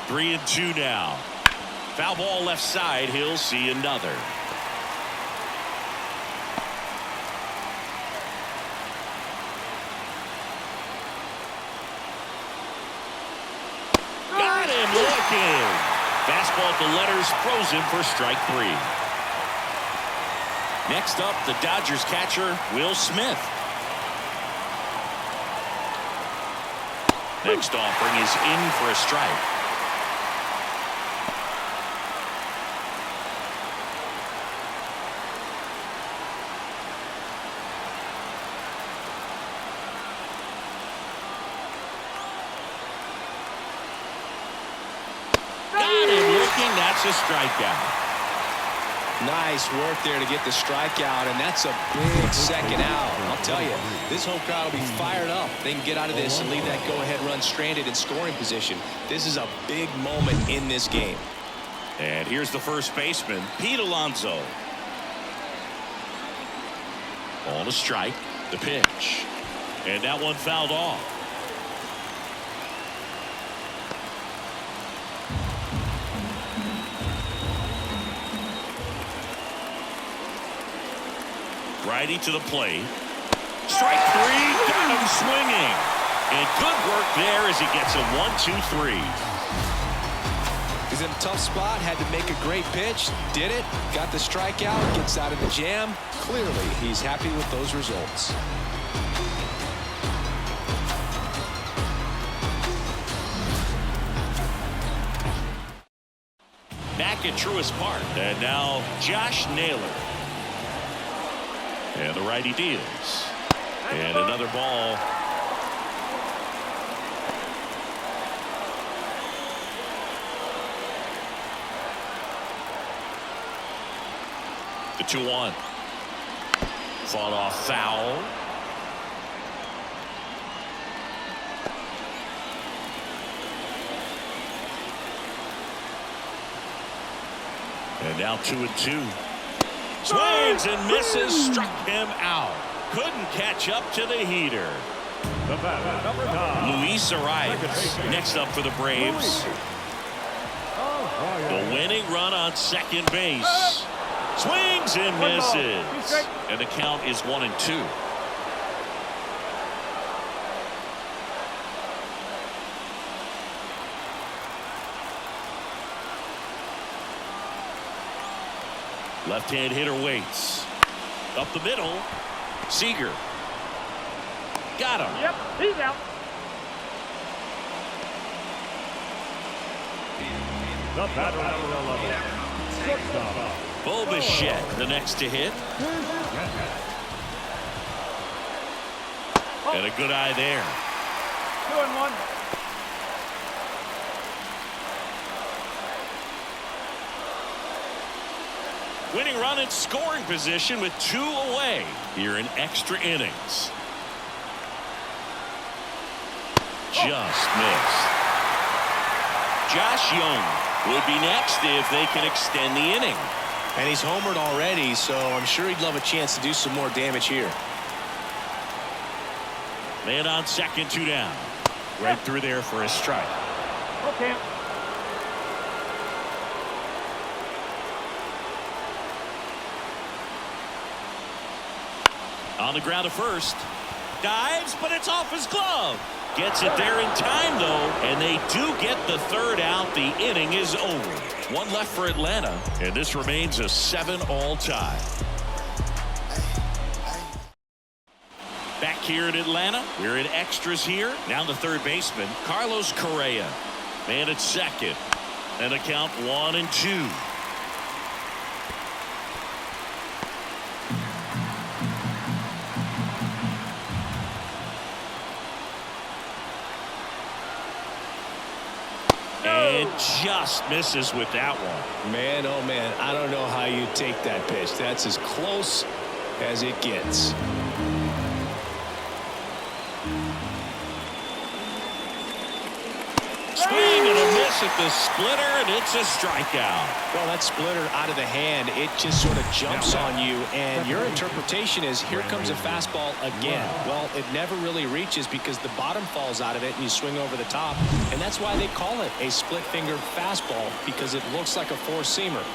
Three and two now. Foul ball left side. He'll see another. Got him looking. Fastball at the letters, frozen for strike three. Next up, the Dodgers catcher, Will Smith. Next offering is in for a strike. That's a strikeout. Nice work there to get the strikeout, and that's a big second out. I'll tell you, this home crowd will be fired up. They can get out of this and leave that go-ahead run stranded in scoring position. This is a big moment in this game. And here's the first baseman, Pete Alonso. On a strike, the pitch. And that one fouled off. Righty to the plate. Strike three. Got him swinging. And good work there as he gets a 1-2-3. He's in a tough spot. Had to make a great pitch. Did it. Got the strikeout. Gets out of the jam. Clearly, he's happy with those results. Back at Truist Park. And now Josh Naylor. And the righty deals. And another ball. The 2-1. Fought off foul. And now 2-2. Swings and misses, struck him out. Couldn't catch up to the heater. The batter, number 9. Luis Arias next up for the Braves. The winning run on second base. Swings and misses. And the count is 1-2. Left-hand hitter waits. Up the middle. Seager. Got him. Yep, he's out. The batter, number 11. Shortstop. Bo Bichette, the next to hit. And a good eye there. 2-1. Winning run in scoring position with 2 away here in extra innings. Just missed. Josh Young would be next if they can extend the inning. And he's homered already, so I'm sure he'd love a chance to do some more damage here. Man on second, 2 down. Right through there for a strike. Okay. On the ground to first. Dives, but it's off his glove. Gets it there in time, though, and they do get the third out. The inning is over. 1 left for Atlanta, and this remains a 7-all tie. Back here in Atlanta, we're in extras here. Now the third baseman, Carlos Correa. Man at second. And a count 1-2. And just misses with that one. Man, oh man, I don't know how you take that pitch. That's as close as it gets. Swing and a miss at the splitter, and it's a strikeout. Well, that splitter out of the hand, it just sort of jumps on you, and your interpretation is, here comes a fastball again. Well, it never really reaches because the bottom falls out of it and you swing over the top, and that's why they call it a split-fingered fastball, because it looks like a four-seamer.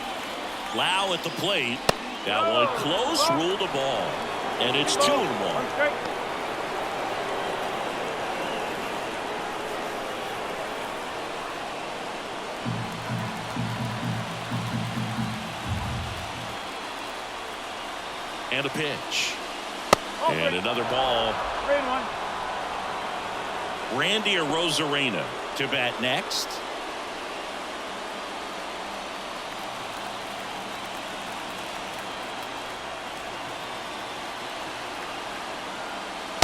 Lau at the plate. That one close, ruled the ball, and it's 2-1. And a pitch. And another ball. 3-1. Randy Arozarena to bat next.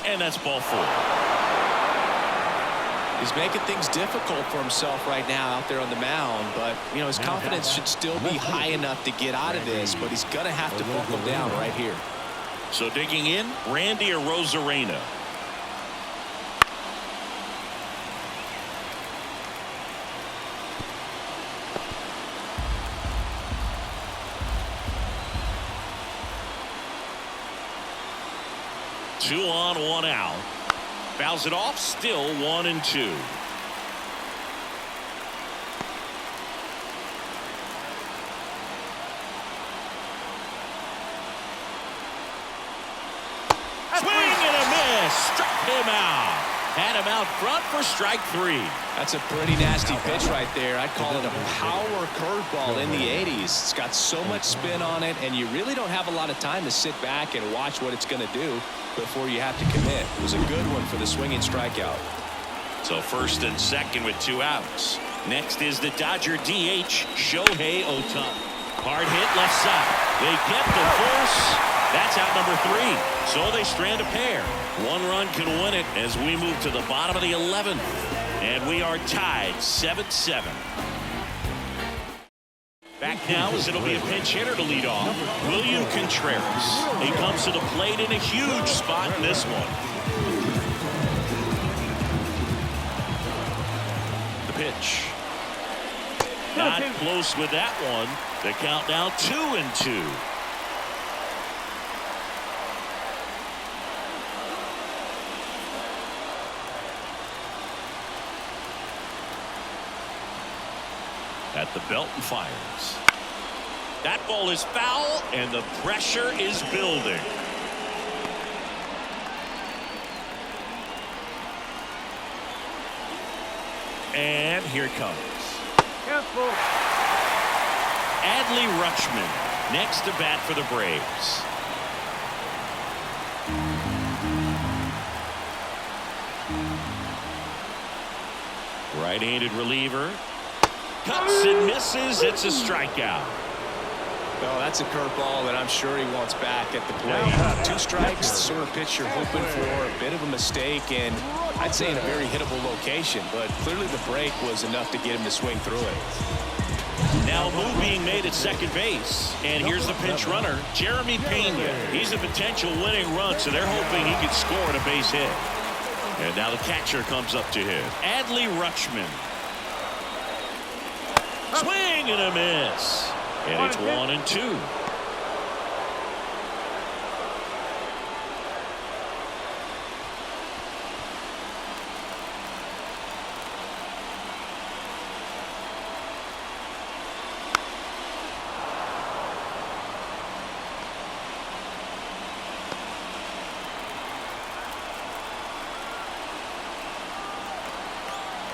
And that's ball 4. He's making things difficult for himself right now out there on the mound, but you know, his confidence should still be high enough to get out of this, but he's gonna have to buckle down right here. So digging in, Randy Arozarena. Two on, one out. Fouls it off, still 1-2. Swing and a miss. Struck him out. Had him out front for strike 3. That's a pretty nasty pitch right there. I'd call it a power curveball in the 80s. It's got so much spin on it, and you really don't have a lot of time to sit back and watch what it's going to do before you have to commit. It was a good one for the swinging strikeout. So first and second with 2 outs. Next is the Dodger DH, Shohei Ohtani. Hard hit left side. They get the force. That's out number 3. So they strand a pair. 1 run can win it as we move to the bottom of the 11th. And we are tied 7-7. Back now as it'll be a pinch hitter to lead off. William Contreras. He comes to the plate in a huge spot in this one. The pitch. Not close with that one. The count now 2-2. At the belt and fires. That ball is foul, and the pressure is building. And here it comes. Careful. Adley Rutschman next to bat for the Braves. Right-handed reliever. Cuts and misses. It's a strikeout. Well, that's a curveball that I'm sure he wants back at the plate. 2 strikes, the sort of pitch you're hoping for. A bit of a mistake, and I'd say in a very hittable location, but clearly the break was enough to get him to swing through it. Now a move being made at second base, and here's the pinch runner, Jeremy Pena. He's a potential winning run, so they're hoping he can score on a base hit. And now the catcher comes up to him, Adley Rutschman. Swing and a miss. And it's 1-2.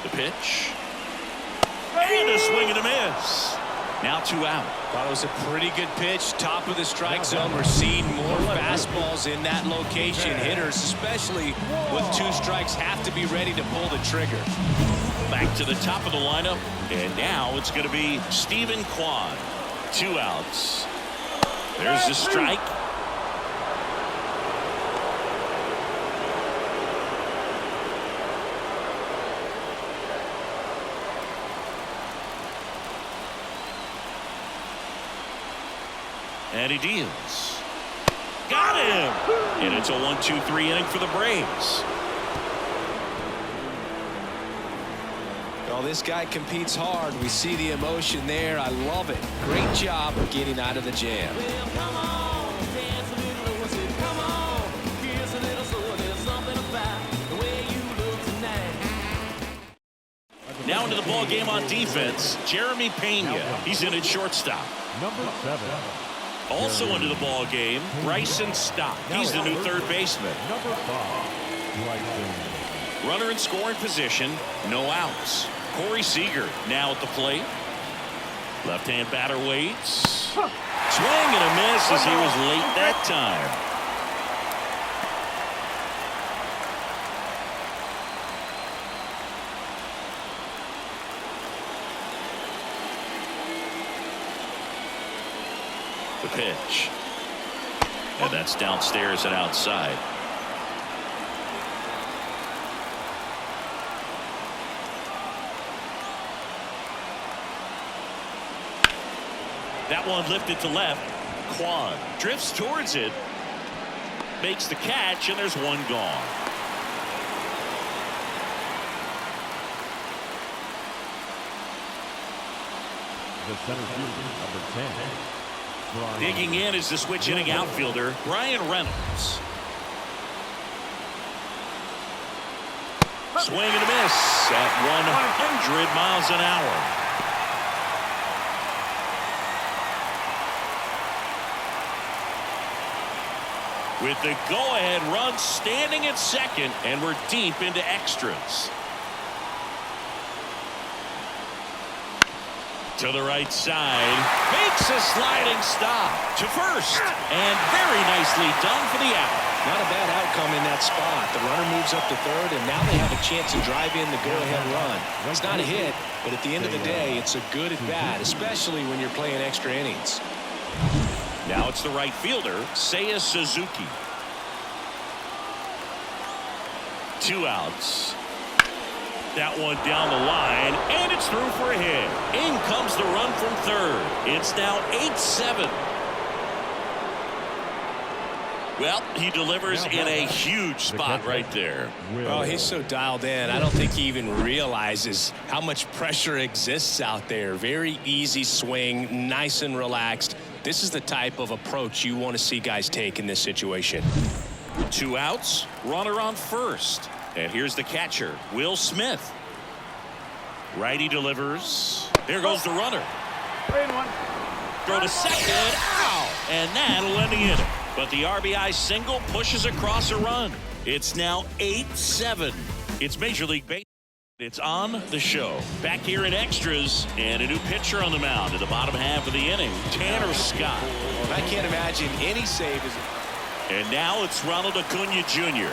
The pitch. And a swing and a miss. Now 2 out. Thought it was a pretty good pitch. Top of the strike zone. We're seeing more fastballs in that location. Hitters, especially with 2 strikes, have to be ready to pull the trigger. Back to the top of the lineup. And now it's going to be Stephen Kwan. 2 outs. There's the strike. And he deals. Got him. And it's a 1-2-3 inning for the Braves. Well, this guy competes hard. We see the emotion there. I love it. Great job of getting out of the jam. Now into the ball game on defense, Jeremy Pena. He's in at shortstop. Number 7. Also into the ball game, Bryson Stott. He's the new third baseman. Number 5. Bryson. Runner in scoring position, no outs. Corey Seager now at the plate. Left-hand batter waits. Swing and a miss as he was late that time. The pitch. And that's downstairs and outside. That one lifted to left. Quan drifts towards it. Makes the catch, and there's one gone. The center fielder, number 10. Brian. Digging in is the switch inning outfielder, Brian Reynolds. Swing and a miss at 100 miles an hour. With the go-ahead run standing at second, and we're deep into extras. To the right side, makes a sliding stop to first, and very nicely done for the out. Not a bad outcome in that spot. The runner moves up to third, and now they have a chance to drive in the go-ahead run. It's not a hit, but at the end of the day, it's a good at-bat, especially when you're playing extra innings. Now it's the right fielder, Seiya Suzuki. 2 outs. That one down the line, and it's through for a hit. In comes the run from third. It's now 8-7. Well, he delivers in a huge spot right there. Oh, he's so dialed in. I don't think he even realizes how much pressure exists out there. Very easy swing, nice and relaxed. This is the type of approach you want to see guys take in this situation. 2 outs, runner on first. And here's the catcher, Will Smith. Righty delivers. There goes the runner. 3-1. Throw to second. Ow! And that'll end the inning. But the RBI single pushes across a run. It's now 8-7. It's Major League Baseball. It's on the show. Back here in extras, and a new pitcher on the mound in the bottom half of the inning, Tanner Scott. I can't imagine any save is. And now it's Ronald Acuna Jr.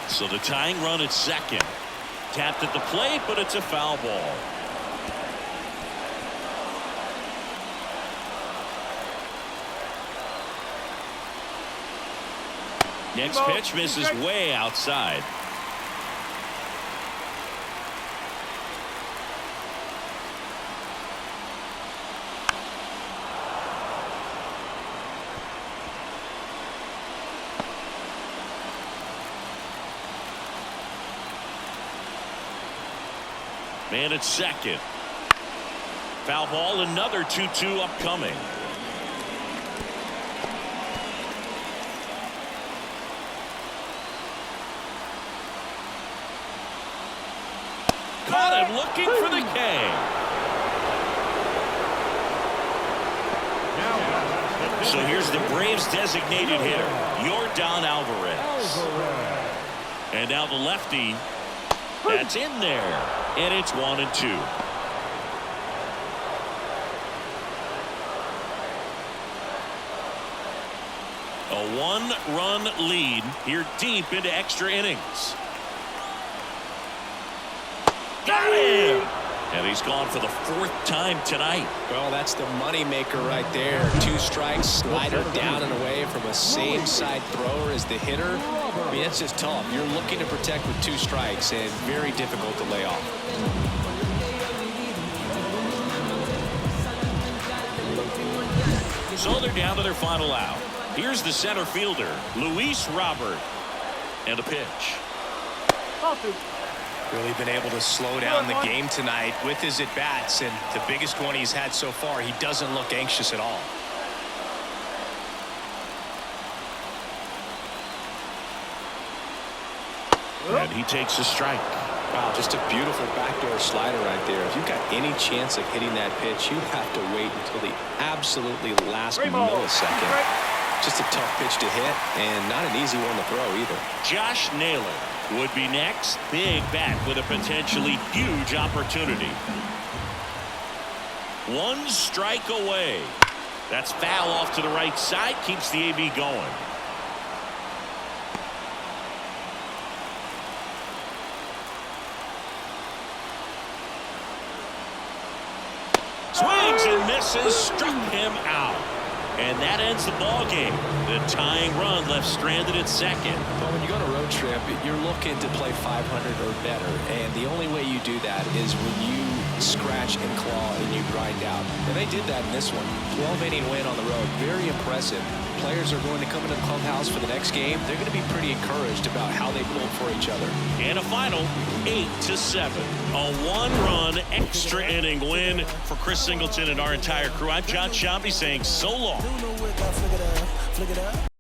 So the tying run at second. Tapped at the plate, but it's a foul ball. Next pitch misses way outside. Man at second. Foul ball, another 2-2 upcoming. Caught him looking for the K. So here's the Braves designated hitter, Yordan Alvarez. And now the lefty. That's in there. And it's 1-2. A 1-run lead here deep into extra innings. Got him! And he's gone for the 4th time tonight. Well, that's the money maker right there. 2 strikes, slider down and away from a same side thrower as the hitter. I mean, it's just tough. You're looking to protect with 2 strikes and very difficult to lay off. So they're down to their final out. Here's the center fielder, Luis Robert. And a pitch. Really been able to slow down the game tonight with his at-bats, and the biggest one he's had so far, he doesn't look anxious at all. And he takes a strike. Wow, just a beautiful backdoor slider right there. If you've got any chance of hitting that pitch, you have to wait until the absolutely last millisecond. Just a tough pitch to hit, and not an easy one to throw either. Josh Naylor would be next. Big bat with a potentially huge opportunity. One strike away. That's foul off to the right side. Keeps the AB going. Swings and misses. Struck him out. And that ends the ball game. The tying run left stranded at second. Well, when you go on a road trip, you're looking to play 500 or better. And the only way you do that is when you scratch and claw and you grind out. And they did that in this one. 12-inning win on the road. Very impressive. Players are going to come into the clubhouse for the next game. They're going to be pretty encouraged about how they pulled for each other. And a final 8-7. A one-run extra inning win for Chris Singleton and our entire crew. I'm John Shambi saying so long.